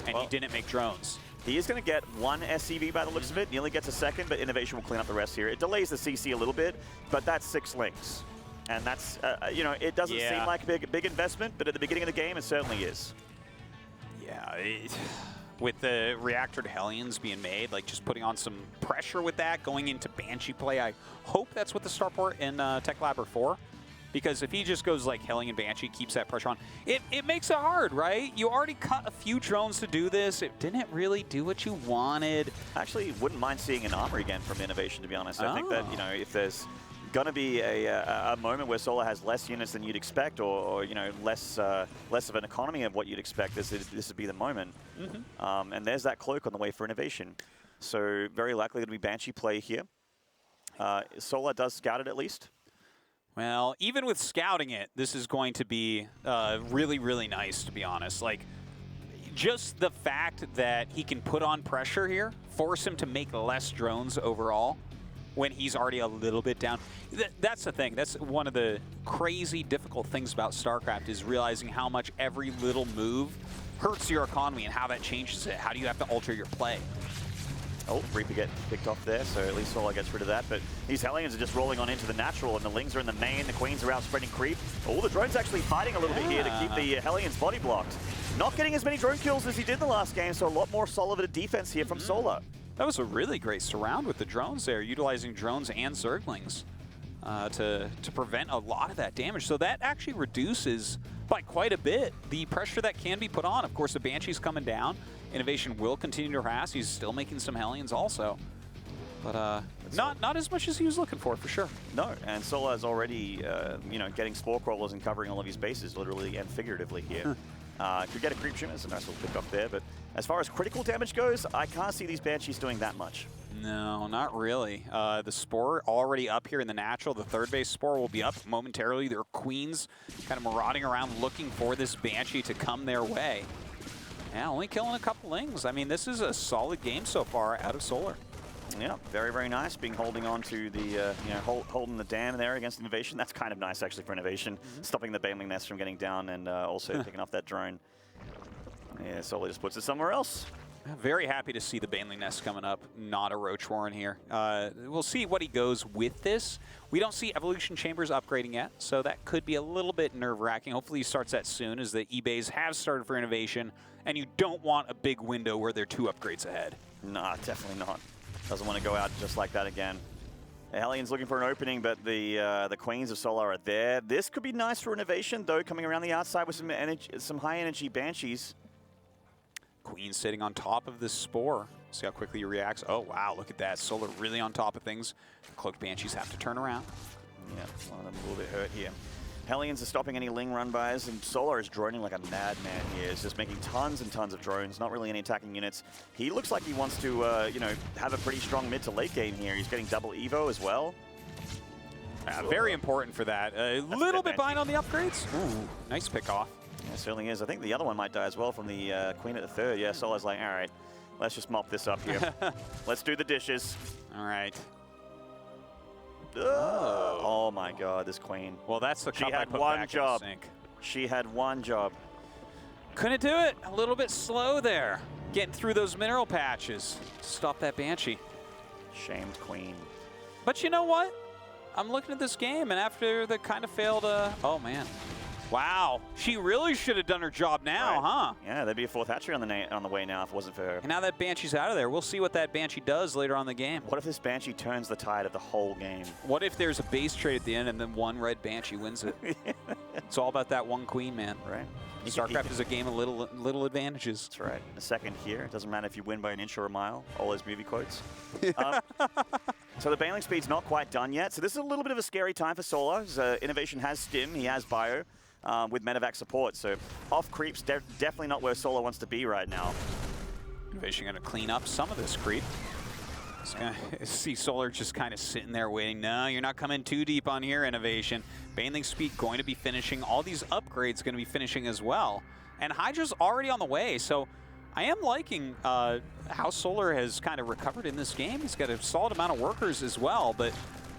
and he didn't make drones. He is going to get one SCV by the looks of it. Nearly gets a second, but INnoVation will clean up the rest here. It delays the CC a little bit, but that's 6 links. And that's, you know, it doesn't seem like a big investment, but at the beginning of the game, it certainly is. Yeah, with the reactor to Hellions being made, like just putting on some pressure with that, going into Banshee play, I hope that's what the starport in Tech Lab are for. Because if he just goes like Hellion Banshee, keeps that pressure on, it makes it hard, right? You already cut a few drones to do this. It didn't really do what you wanted. Actually, wouldn't mind seeing an armor again from INnoVation, to be honest. I think that, you know, if there's going to be a moment where Solar has less units than you'd expect, or you know, less of an economy of what you'd expect, this would be the moment. And there's that cloak on the way for INnoVation. So very likely going to be Banshee play here. Solar does scout it at least. Well, even with scouting it, this is going to be really, really nice, to be honest. Like, just the fact that he can put on pressure here, force him to make less drones overall when he's already a little bit down. That's the thing. That's one of the crazy difficult things about StarCraft, is realizing how much every little move hurts your economy and how that changes it. How do you have to alter your play? Oh, Reaper gets picked off there, so at least Solar gets rid of that. But these Hellions are just rolling on into the natural, and the Lings are in the main, the Queens are out spreading creep. Oh, the drone's actually fighting a little bit here to keep the Hellions body blocked. Not getting as many drone kills as he did the last game, so a lot more solid defense here from Solar. That was a really great surround with the drones there, utilizing drones and Zerglings to prevent a lot of that damage. So that actually reduces by quite a bit the pressure that can be put on. Of course, the Banshee's coming down. INnoVation will continue to harass. He's still making some Hellions also. But not as much as he was looking for sure. No, and Solar's already, you know, getting Spore Crawlers and covering all of his bases, literally and figuratively here. Could get a creep shimmer, it's a nice little pick up there, but as far as critical damage goes, I can't see these Banshees doing that much. No, not really. The Spore already up here in the natural. The third base Spore will be up momentarily. Their Queens kind of marauding around looking for this Banshee to come their way. Yeah, only killing a couple Lings. I mean, this is a solid game so far out of Solar. Yeah, very, very nice. Holding on to the, you know, holding the dam there against INnoVation. That's kind of nice, actually, for INnoVation. Stopping the Baneling Nest from getting down and also picking off that drone. Yeah, Solar just puts it somewhere else. Very happy to see the Baneling Nest coming up, not a Roach Warren here. We'll see what he goes with this. We don't see Evolution Chambers upgrading yet, so that could be a little bit nerve-wracking. Hopefully he starts that soon, as the eBays have started for INnoVation, and you don't want a big window where they're 2 upgrades ahead. Nah, definitely not. Doesn't want to go out just like that again. The Hellions looking for an opening, but the Queens of Solar are there. This could be nice for INnoVation, though, coming around the outside with some high-energy Banshees. Queen sitting on top of this Spore. See how quickly he reacts. Oh, wow, look at that. Solar really on top of things. The Cloaked Banshees have to turn around. Yeah, one of them a little bit hurt here. Hellions are stopping any Ling run-bys, and Solar is droning like a madman here. He's just making tons and tons of drones, not really any attacking units. He looks like he wants to, you know, have a pretty strong mid to late game here. He's getting double Evo as well. Very important for that. A little bit behind on the upgrades. Ooh, nice pick off. Yeah, it certainly is. I think the other one might die as well from the Queen at the third. Yeah, Solar's like, all right, let's just mop this up here. Let's do the dishes. All right. Oh my God, this Queen. Well, that's the cup She had I put one back job. in the sink. She had one job. Couldn't do it. A little bit slow there. Getting through those mineral patches. Stop that Banshee. Shamed Queen. But you know what? I'm looking at this game, and after the kind of failed, oh man. Wow, she really should have done her job now, huh? Yeah, there'd be a 4th hatchery on the way now if it wasn't for her. And now that Banshee's out of there, we'll see what that Banshee does later on in the game. What if this Banshee turns the tide of the whole game? What if there's a base trade at the end and then one red Banshee wins it? It's all about that one Queen, man. Right. StarCraft is a game of little advantages. That's right. A second here. It doesn't matter if you win by an inch or a mile. All those movie quotes. So the Baneling speed's not quite done yet. So this is a little bit of a scary time for Solar. INnoVation has Stim. He has Bio. With medevac support, so off creeps definitely not where Solar wants to be right now. INnoVation going to clean up some of this creep. See Solar just kind of sitting there waiting. No, you're not coming too deep on here, INnoVation. Baneling Speed going to be finishing. All these upgrades going to be finishing as well. And Hydra's already on the way, so I am liking how Solar has kind of recovered in this game. He's got a solid amount of workers as well, but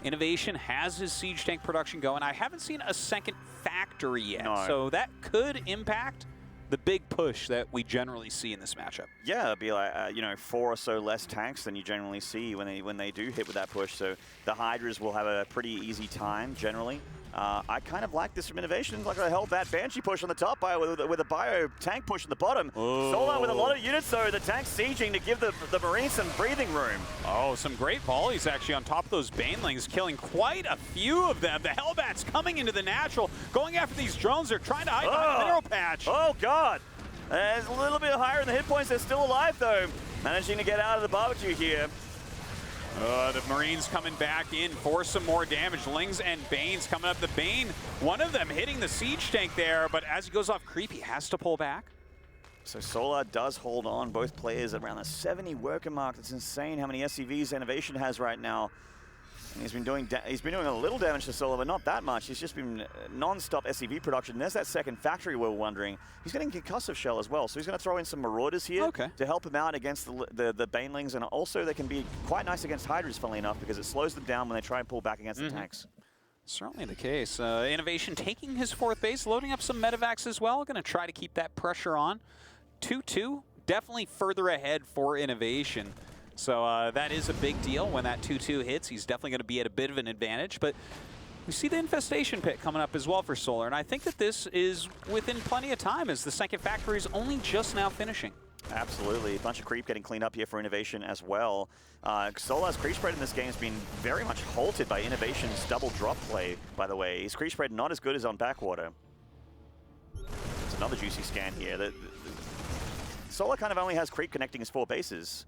INnoVation has his siege tank production going. I haven't seen a second factory yet, so that could impact the big push that we generally see in this matchup. Yeah, it'd be like, you know, 4 or so less tanks than you generally see when they do hit with that push. So the Hydras will have a pretty easy time generally. I kind of like this from INnoVation. Like I held that Banshee push on the top with a bio tank push on the bottom. Solar with a lot of units though, the tank sieging to give the Marines some breathing room. Oh, some great volleys actually on top of those Banelings, killing quite a few of them. The Hellbats coming into the natural, going after these drones. They're trying to hide behind the mineral patch. Oh God! It's a little bit higher in the hit points. They're still alive though. Managing to get out of the barbecue here. The Marines coming back in for some more damage. Lings and Banes coming up. The Bane, one of them hitting the siege tank there, but as he goes off creep, he has to pull back. So Solar does hold on, both players around the 70 worker mark. That's insane how many SCVs INnoVation has right now. And he's been doing a little damage to Solar, but not that much. He's just been non-stop SCV production. There's that second factory we're wondering. He's getting concussive shell as well, so he's going to throw in some Marauders here to help him out against the Banelings, and also they can be quite nice against Hydras, funnily enough, because it slows them down when they try and pull back against the tanks. Certainly the case. INnoVation taking his 4th base, loading up some medevacs as well. Going to try to keep that pressure on. 2-2, definitely further ahead for INnoVation. So that is a big deal. When that 2-2 hits, he's definitely going to be at a bit of an advantage. But we see the Infestation Pit coming up as well for Solar, and I think that this is within plenty of time as the second factory is only just now finishing. Absolutely. A bunch of creep getting cleaned up here for INnoVation as well. Solar's creep spread in this game has been very much halted by INnoVation's double drop play, by the way. His creep spread not as good as on Backwater. It's another juicy scan here. Solar kind of only has creep connecting his 4 bases.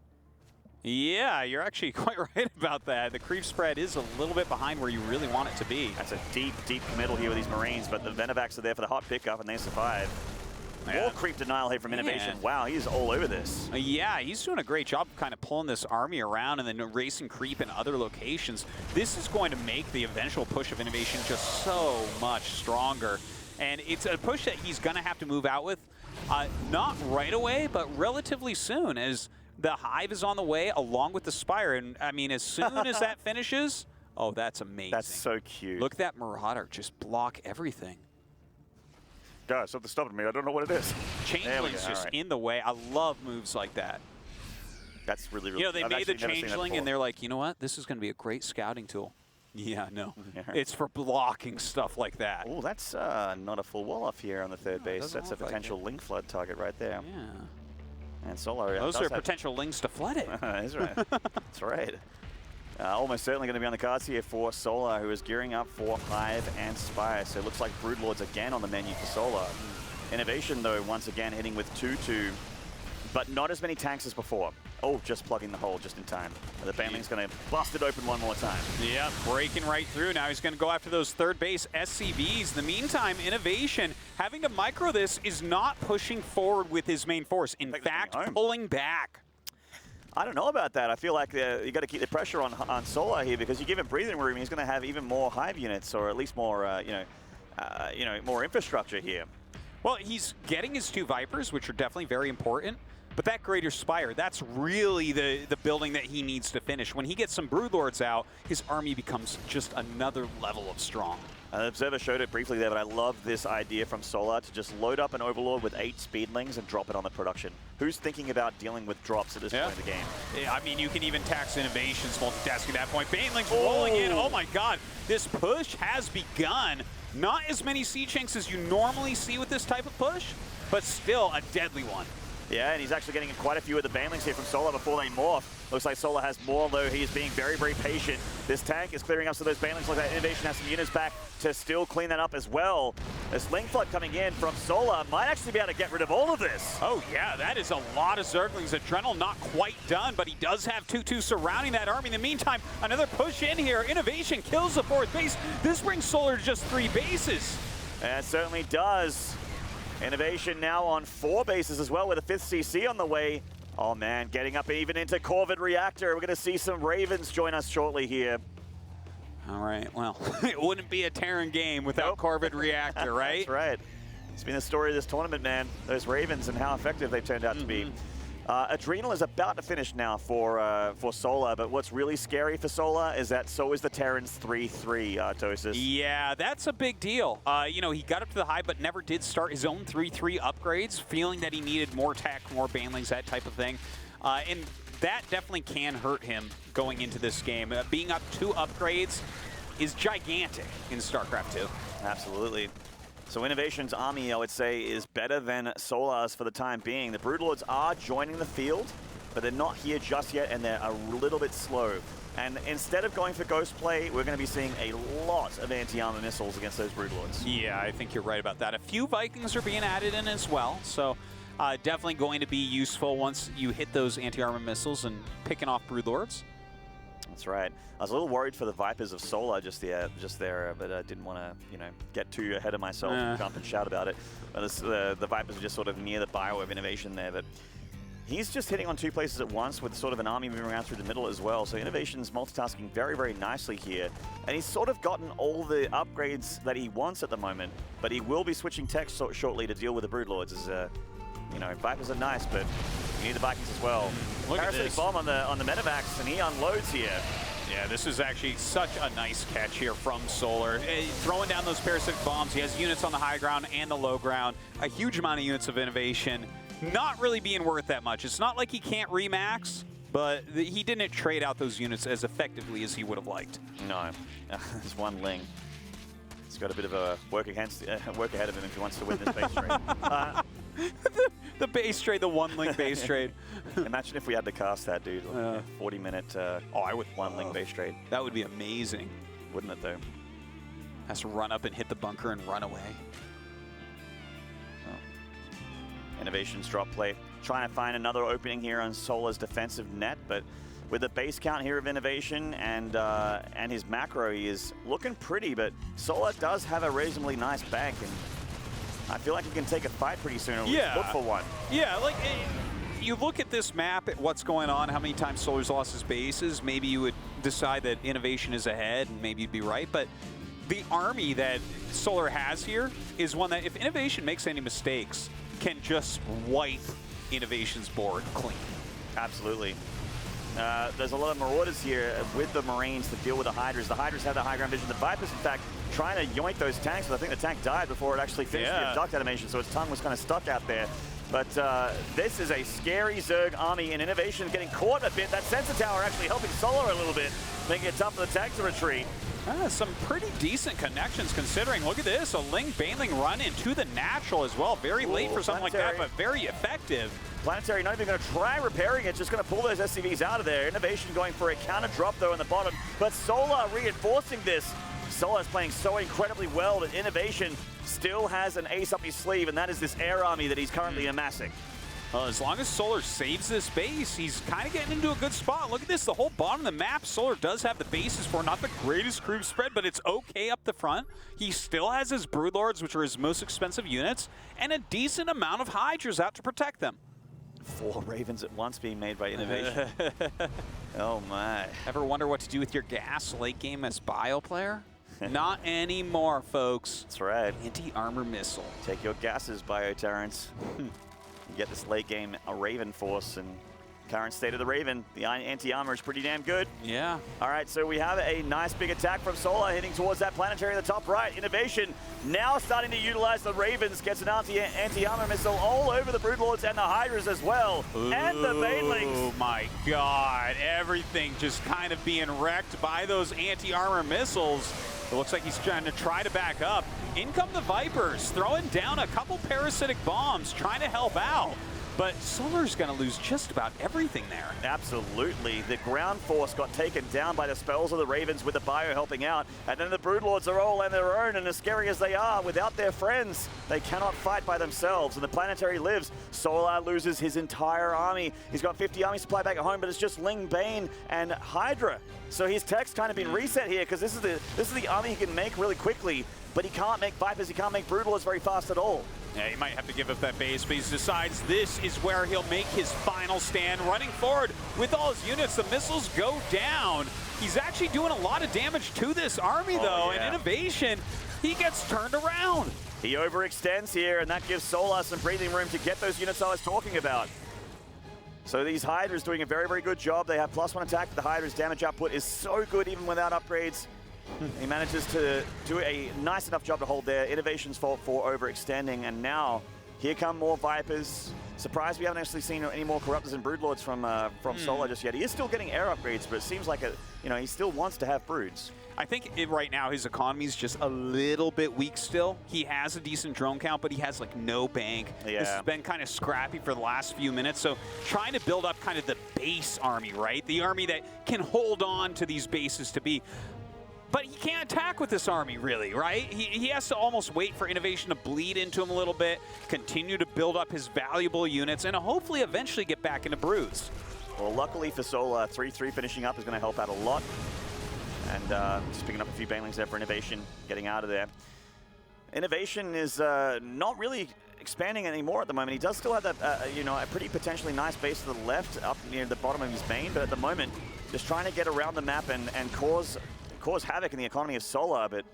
Yeah, you're actually quite right about that. The creep spread is a little bit behind where you really want it to be. That's a deep, deep committal here with these Marines, but the Venovacs are there for the hot pickup, and they survive. More creep denial here from INnoVation. Wow, he's all over this. Yeah, he's doing a great job of kind of pulling this army around and then racing creep in other locations. This is going to make the eventual push of INnoVation just so much stronger. And it's a push that he's going to have to move out with, not right away, but relatively soon, as the Hive is on the way along with the Spire. And I mean, as soon as that finishes, oh, that's amazing. That's so cute. Look at that Marauder just block everything. God, something's stopping me. I don't know what it is. Changeling's just in the way. I love moves like that. That's really, really You know, they made the Changeling and they're like, you know what? This is going to be a great scouting tool. Yeah, no. It's for blocking stuff like that. Oh, that's not a full wall off here on the 3rd base. That's a potential Link Flood target right there. Yeah. And Solar Those are potential links to flood it. That's right. That's right. Almost certainly going to be on the cards here for Solar, who is gearing up for Hive and Spire. So it looks like Broodlords again on the menu for Solar. INnoVation, though, once again hitting with 2-2, but not as many tanks as before. Oh, just plugging the hole just in time. The Baneling's going to bust it open one more time. Yeah, breaking right through. Now he's going to go after those 3rd base SCVs. In the meantime, INnoVation, having to micro this, is not pushing forward with his main force. In fact, pulling back. I don't know about that. I feel like you got to keep the pressure on Solar here, because you give him breathing room, he's going to have even more Hive units, or at least more, more infrastructure here. Well, he's getting his 2 Vipers, which are definitely very important. But that Greater Spire, that's really the building that he needs to finish. When he gets some Broodlords out, his army becomes just another level of strong. The Observer showed it briefly there, but I love this idea from Solar to just load up an Overlord with 8 Speedlings and drop it on the production. Who's thinking about dealing with drops at this point in the game? Yeah, I mean, you can even tax INnoVation's multitasking at that point. Banelings rolling in. Oh my God, this push has begun. Not as many siege tanks as you normally see with this type of push, but still a deadly one. Yeah, and he's actually getting quite a few of the Banelings here from Solar before they morph. Looks like Solar has more, though. He is being very, very patient. This tank is clearing up so those Banelings look like INnoVation has some units back to still clean that up as well. This Link Flood coming in from Solar might actually be able to get rid of all of this. Oh, yeah, that is a lot of Zerglings. Adrenal not quite done, but he does have 2-2 surrounding that army. In the meantime, another push in here. INnoVation kills the 4th base. This brings Solar to just 3 bases. And it certainly does. INnoVation now on 4 bases as well, with a 5th CC on the way. Oh man, getting up even into Corvid Reactor. We're going to see some Ravens join us shortly here. All right, well, it wouldn't be a Terran game without Corvid Reactor, right? That's right. It's been the story of this tournament, man. Those Ravens and how effective they've turned out to be. Adrenal is about to finish now for Solar, but what's really scary for Solar is that so is the Terran's 3-3, Artosis. Yeah, that's a big deal. You know, he got up to the high, but never did start his own 3-3 upgrades, feeling that he needed more tech, more banelings, that type of thing. And that definitely can hurt him going into this game. Being up 2 upgrades is gigantic in StarCraft 2. Absolutely. So INnoVation's army, I would say, is better than Solar's for the time being. The Broodlords are joining the field, but they're not here just yet, and they're a little bit slow. And instead of going for Ghost play, we're going to be seeing a lot of anti-armor missiles against those Broodlords. Yeah, I think you're right about that. A few Vikings are being added in as well, so definitely going to be useful once you hit those anti-armor missiles and picking off Broodlords. That's right. I was a little worried for the Vipers of Solar just there, but I didn't want to, you know, get too ahead of myself and jump and shout about it. But the Vipers are just sort of near the bio of INnoVation there, but he's just hitting on 2 places at once with sort of an army moving around through the middle as well. So INnoVation's multitasking very, very nicely here. And he's sort of gotten all the upgrades that he wants at the moment, but he will be switching tech shortly to deal with the Broodlords. You know, Vipers are nice, but you need the Vikings as well. Parasitic bomb on the Medivacs, and he unloads here. Yeah, this is actually such a nice catch here from Solar. Throwing down those parasitic bombs, he has units on the high ground and the low ground. A huge amount of units of INnoVation, not really being worth that much. It's not like he can't remax, but he didn't trade out those units as effectively as he would have liked. No, there's one Ling. He's got a bit of a work ahead of him if he wants to win this base trade. The base trade, the 1 Ling base trade. Imagine if we had to cast that, dude. Like 40-minute I would 1 Ling base trade. That would be amazing. Wouldn't it, though? Has to run up and hit the bunker and run away. Oh. INnoVation's drop play. Trying to find another opening here on Solar's defensive net, but with the base count here of INnoVation and his macro, he is looking pretty, but Solar does have a reasonably nice bank, and I feel like he can take a fight pretty soon. Yeah. Look for one. Yeah, like you look at this map, at what's going on, how many times Solar's lost his bases, maybe you would decide that INnoVation is ahead, and maybe you'd be right, but the army that Solar has here is one that if INnoVation makes any mistakes, can just wipe INnoVation's board clean. Absolutely. There's a lot of Marauders here with the Marines to deal with the Hydras. The Hydras have the high ground vision. The Vipers, in fact, trying to yoink those tanks, but I think the tank died before it actually finished the abduct animation, so its tongue was kind of stuck out there. But this is a scary Zerg army, and INnoVation getting caught a bit. That sensor tower actually helping Solar a little bit, making it tough for the tank to retreat. Some pretty decent connections considering. Look at this, a Ling Baneling run into the natural as well. Very late for something like that, but very effective. Planetary not even going to try repairing it, just going to pull those SCVs out of there. INnoVation going for a counter drop though on the bottom, but Solar reinforcing this. Solar's playing so incredibly well that INnoVation still has an ace up his sleeve, and that is this air army that he's currently amassing. Well, as long as Solar saves this base, he's kind of getting into a good spot. Look at this, the whole bottom of the map, Solar does have the bases for not the greatest crew spread, but it's okay up the front. He still has his Broodlords, which are his most expensive units, and a decent amount of Hydras out to protect them. 4 Ravens at once being made by INnoVation. Oh my. Ever wonder what to do with your gas late game as bio player? Not anymore, folks. That's right. Anti-armor missile. Take your gases, Bio-Terrans. You get this late game a Raven force, and current state of the Raven, the anti-armor is pretty damn good. Yeah. All right, so we have a nice big attack from Solar heading towards that planetary in the top right. INnoVation now starting to utilize the Ravens, gets an anti-armor missile all over the Broodlords and the Hydras as well. Ooh, and the Banelings. Oh my god, everything just kind of being wrecked by those anti-armor missiles. It looks like he's trying to back up. In come the Vipers, throwing down a couple parasitic bombs, trying to help out. But Solar's going to lose just about everything there. Absolutely. The ground force got taken down by the spells of the Ravens with the Bio helping out. And then the Broodlords are all on their own, and as scary as they are, without their friends, they cannot fight by themselves. And the Planetary lives. Solar loses his entire army. He's got 50 army supply back at home, but it's just Ling, Bane, and Hydra. So his tech's kind of been reset here, because this is the army he can make really quickly. But he can't make Vipers, he can't make Broodlords very fast at all. Yeah, he might have to give up that base, but he decides this is where he'll make his final stand. Running forward with all his units, the missiles go down. He's actually doing a lot of damage to this army, though, and INnoVation, he gets turned around. He overextends here, and that gives Solar some breathing room to get those units I was talking about. So these Hydras doing a very, very good job. They have +1 attack. The Hydra's damage output is so good even without upgrades. He manages to do a nice enough job to hold there. INnoVation's fault for overextending, and now here come more Vipers. Surprised we haven't actually seen any more Corruptors and Broodlords from Solar just yet. He is still getting air upgrades, but it seems like he still wants to have Broods. I think right now his economy is just a little bit weak still. He has a decent drone count, but he has like no bank. Yeah. This has been kind of scrappy for the last few minutes. So trying to build up kind of the base army, right? The army that can hold on to these bases to be. But he can't attack with this army, really, right? He has to almost wait for INnoVation to bleed into him a little bit, continue to build up his valuable units, and hopefully eventually get back into Broods. Well, luckily for Solar, 3-3 finishing up is going to help out a lot. And just picking up a few banelings there for INnoVation, getting out of there. INnoVation is not really expanding anymore at the moment. He does still have that, a pretty potentially nice base to the left, up near the bottom of his main, but at the moment, just trying to get around the map and cause havoc in the economy of Solar, but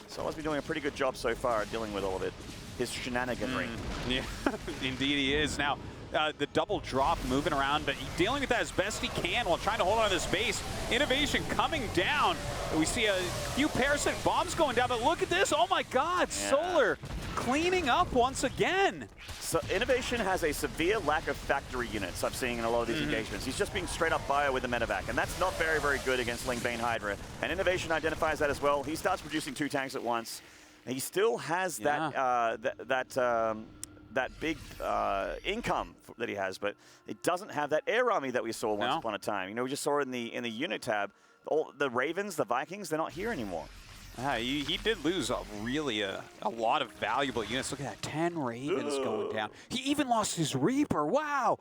Solar's been doing a pretty good job so far at dealing with all of it. His shenaniganry. Yeah, indeed he is. Now, the double drop moving around, but dealing with that as best he can while trying to hold on to this base. INnoVation coming down. We see a few parasitic bombs going down, but look at this. Oh my God, yeah. Solar cleaning up once again. So INnoVation has a severe lack of factory units I've seen in a lot of these engagements. He's just being straight up bio with the medevac, and that's not very, very good against Lingbane Hydra. And INnoVation identifies that as well. He starts producing 2 tanks at once. He still has that big income that he has, but it doesn't have that air army that we saw once upon a time. We just saw it in the unit tab. All the Ravens, the Vikings, they're not here anymore. He did lose really a lot of valuable units. Look at that, 10 Ravens going down. He even lost his Reaper. Wow.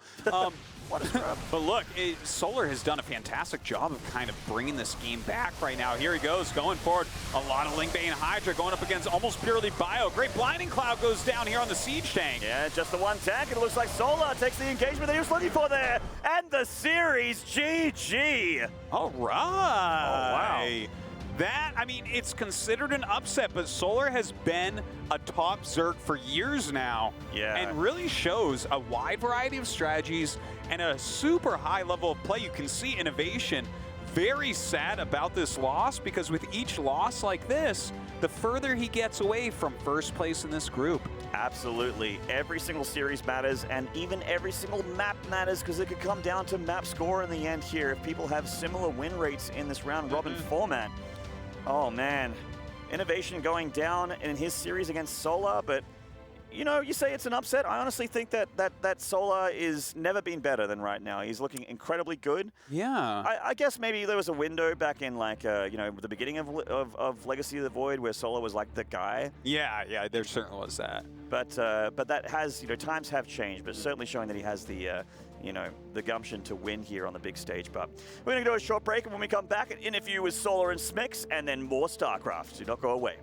What a scrub. But look, Solar has done a fantastic job of kind of bringing this game back right now. Here he goes, going forward. A lot of Lingbane Hydra going up against almost purely bio. Great Blinding Cloud goes down here on the Siege tank. Yeah, just the one tank, and it looks like Solar takes the engagement that he was looking for there. And the series, GG. All right. Oh, wow. That, I mean, it's considered an upset, but Solar has been a top Zerg for years now. Yeah. And really shows a wide variety of strategies and a super high level of play. You can see INnoVation very sad about this loss, because with each loss like this, the further he gets away from first place in this group. Absolutely. Every single series matters, and even every single map matters, because it could come down to map score in the end here if people have similar win rates in this round robin format. Oh man, INnoVation going down in his series against Solar, but you say it's an upset. I honestly think that Solar is never been better than right now. He's looking incredibly good. Yeah. I guess maybe there was a window back in the beginning of Legacy of the Void where Solar was like the guy. Yeah, there certainly was that. But that has, times have changed, but certainly showing that he has the gumption to win here on the big stage. But we're going to go a short break, and when we come back, an interview with Solar and Smix, and then more StarCraft. Do not go away.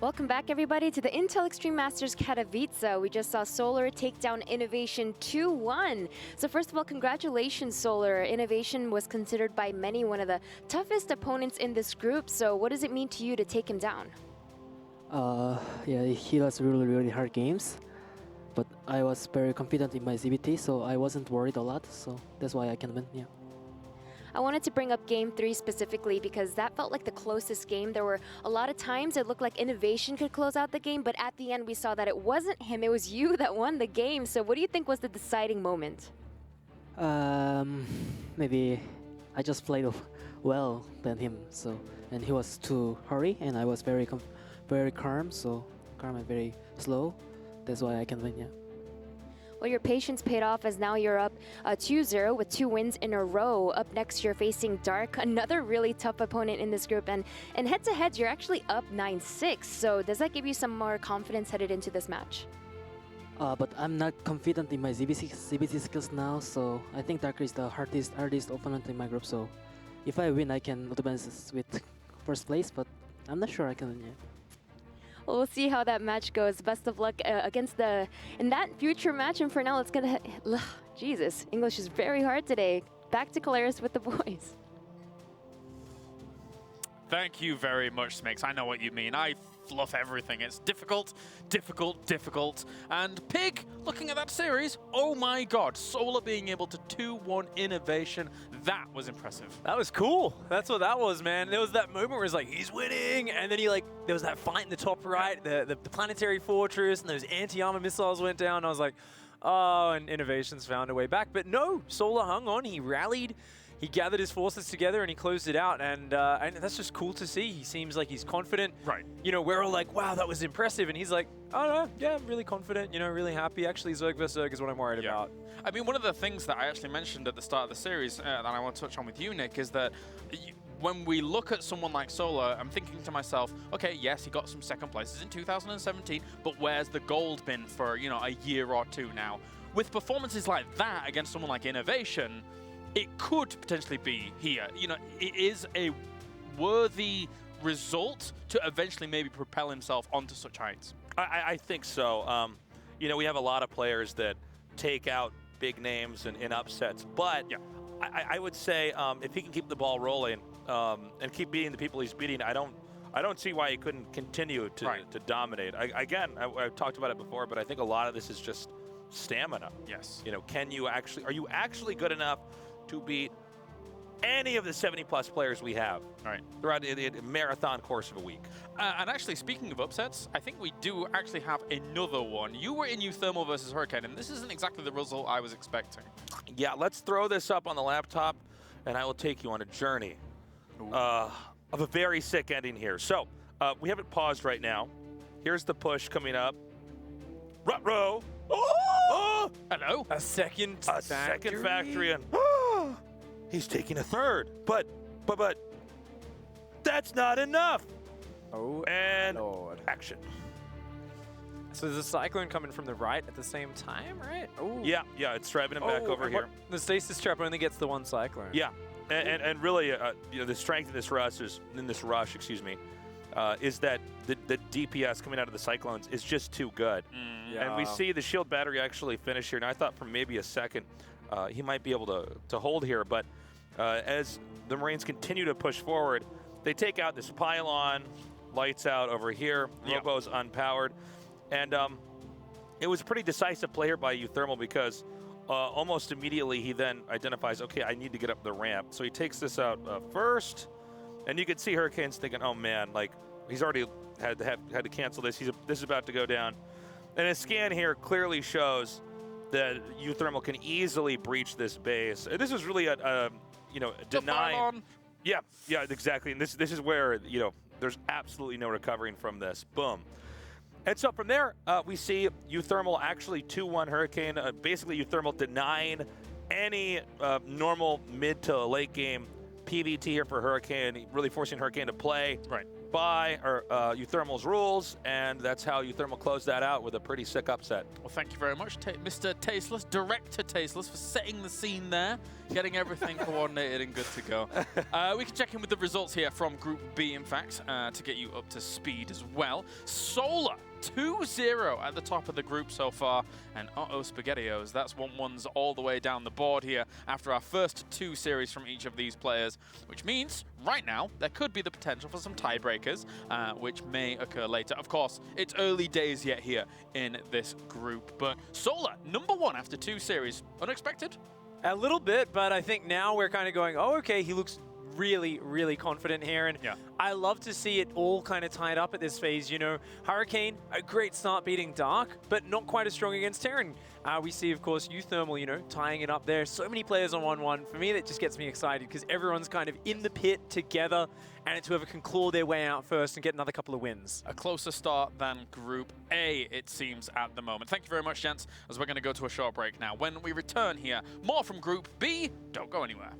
Welcome back, everybody, to the Intel Extreme Masters Katowice. We just saw Solar take down INnoVation 2-1. So first of all, congratulations, Solar. INnoVation was considered by many one of the toughest opponents in this group. So what does it mean to you to take him down? Yeah, he was really hard games. But I was very confident in my ZBT, so I wasn't worried a lot. So that's why I can win, yeah. I wanted to bring up Game 3 specifically because that felt like the closest game. There were a lot of times it looked like INnoVation could close out the game, but at the end we saw that it wasn't him, it was you that won the game. So what do you think was the deciding moment? Maybe I just played well than him, so and he was too hurry, and I was very calm, so calm and very slow. That's why I can win, yeah. Well, your patience paid off as now you're up 2-0 with 2 wins in a row. Up next, you're facing Dark, another really tough opponent in this group. And head-to-heads, you're actually up 9-6. So does that give you some more confidence headed into this match? But I'm not confident in my ZBT skills now, so I think Dark is the hardest opponent in my group. So if I win, I can advance with first place, but I'm not sure I can win yet. Well, we'll see how that match goes. Best of luck in that future match. And for now, let's get Jesus, English is very hard today. Back to Kaelaris with the boys. Thank you very much, Smix. I know what you mean. I fluff everything. It's difficult. And Pig, looking at that series, oh my god, Solar being able to 2-1 INnoVation, that was impressive. That was cool. That's what that was, man. There was that moment where it's like, he's winning, and then there was that fight in the top right, the planetary fortress, and those anti-armor missiles went down. I was like, oh, and INnoVation's found a way back. But no, Solar hung on, he rallied, he gathered his forces together and he closed it out, and that's just cool to see. He seems like he's confident. Right. You know, we're all like, wow, that was impressive, and he's like, oh no, yeah, I'm really confident, you know, really happy. Actually, Zerg vs. Zerg is what I'm worried about. I mean, one of the things that I actually mentioned at the start of the series that I want to touch on with you, Nick, is that when we look at someone like Solar, I'm thinking to myself, okay, yes, he got some second places in 2017, but where's the gold been for, you know, a year or two now? With performances like that against someone like INnoVation, it could potentially be here. You know, it is a worthy result to eventually maybe propel himself onto such heights. I think so. You know, we have a lot of players that take out big names in upsets, but yeah. I would say if he can keep the ball rolling and keep beating the people he's beating, I don't see why he couldn't continue to dominate. Again, I've talked about it before, but I think a lot of this is just stamina. Yes. You know, are you actually good enough to beat any of the 70-plus players we have throughout the marathon course of a week? And actually, speaking of upsets, I think we do actually have another one. You were in Uthermal versus Hurricane, and this isn't exactly the result I was expecting. Yeah, let's throw this up on the laptop, and I will take you on a journey of a very sick ending here. So, we have it paused right now. Here's the push coming up. Ruh-roh! Oh! Hello? A second factory, and he's taking a third, but that's not enough. Oh, and Lord. Action. So there's a Cyclone coming from the right at the same time, right? Oh. Yeah, it's driving him back over here. The Stasis Trap only gets the one Cyclone. Yeah, and really, you know, the strength of this rush is is that the DPS coming out of the Cyclones is just too good. Yeah. And we see the shield battery actually finish here. And I thought for maybe a second he might be able to hold here. But as the Marines continue to push forward, they take out this pylon, lights out over here. Robo's unpowered. And it was a pretty decisive play here by Uthermal because almost immediately he then identifies, okay, I need to get up the ramp. So he takes this out first. And you can see Hurricane's thinking, oh man, like he's already had to cancel this. This is about to go down. And a scan here clearly shows that Uthermal can easily breach this base. This is really a denying. Yeah, exactly. And this is where, you know, there's absolutely no recovering from this. Boom. And so from there, we see Uthermal actually 2-1 Hurricane. Basically, Uthermal denying any normal mid to late game PVT here for Hurricane, really forcing Hurricane to play. Right. by Euthermal's rules, and that's how Euthermal closed that out with a pretty sick upset. Well, thank you very much, Mr. Tasteless, Director Tasteless, for setting the scene there, getting everything coordinated and good to go. We can check in with the results here from Group B, in fact, to get you up to speed as well. Solar 2-0 at the top of the group so far, and SpaghettiOs, that's 1-1s all the way down the board here after our first 2 series from each of these players, which means right now there could be the potential for some tiebreakers, which may occur later. Of course, it's early days yet here in this group, but Solar, #1 after 2 series. Unexpected? A little bit, but I think now we're kind of going, oh, okay, he looks really, really confident here. And I love to see it all kind of tied up at this phase. You know, Hurricane, a great start beating Dark, but not quite as strong against Terran. We see, of course, Euthermal, you know, tying it up there. So many players on 1-1. For me, that just gets me excited because everyone's kind of in the pit together, and it's whoever can claw their way out first and get another couple of wins. A closer start than Group A, it seems, at the moment. Thank you very much, gents, as we're going to go to a short break now. When we return here, more from Group B. Don't go anywhere.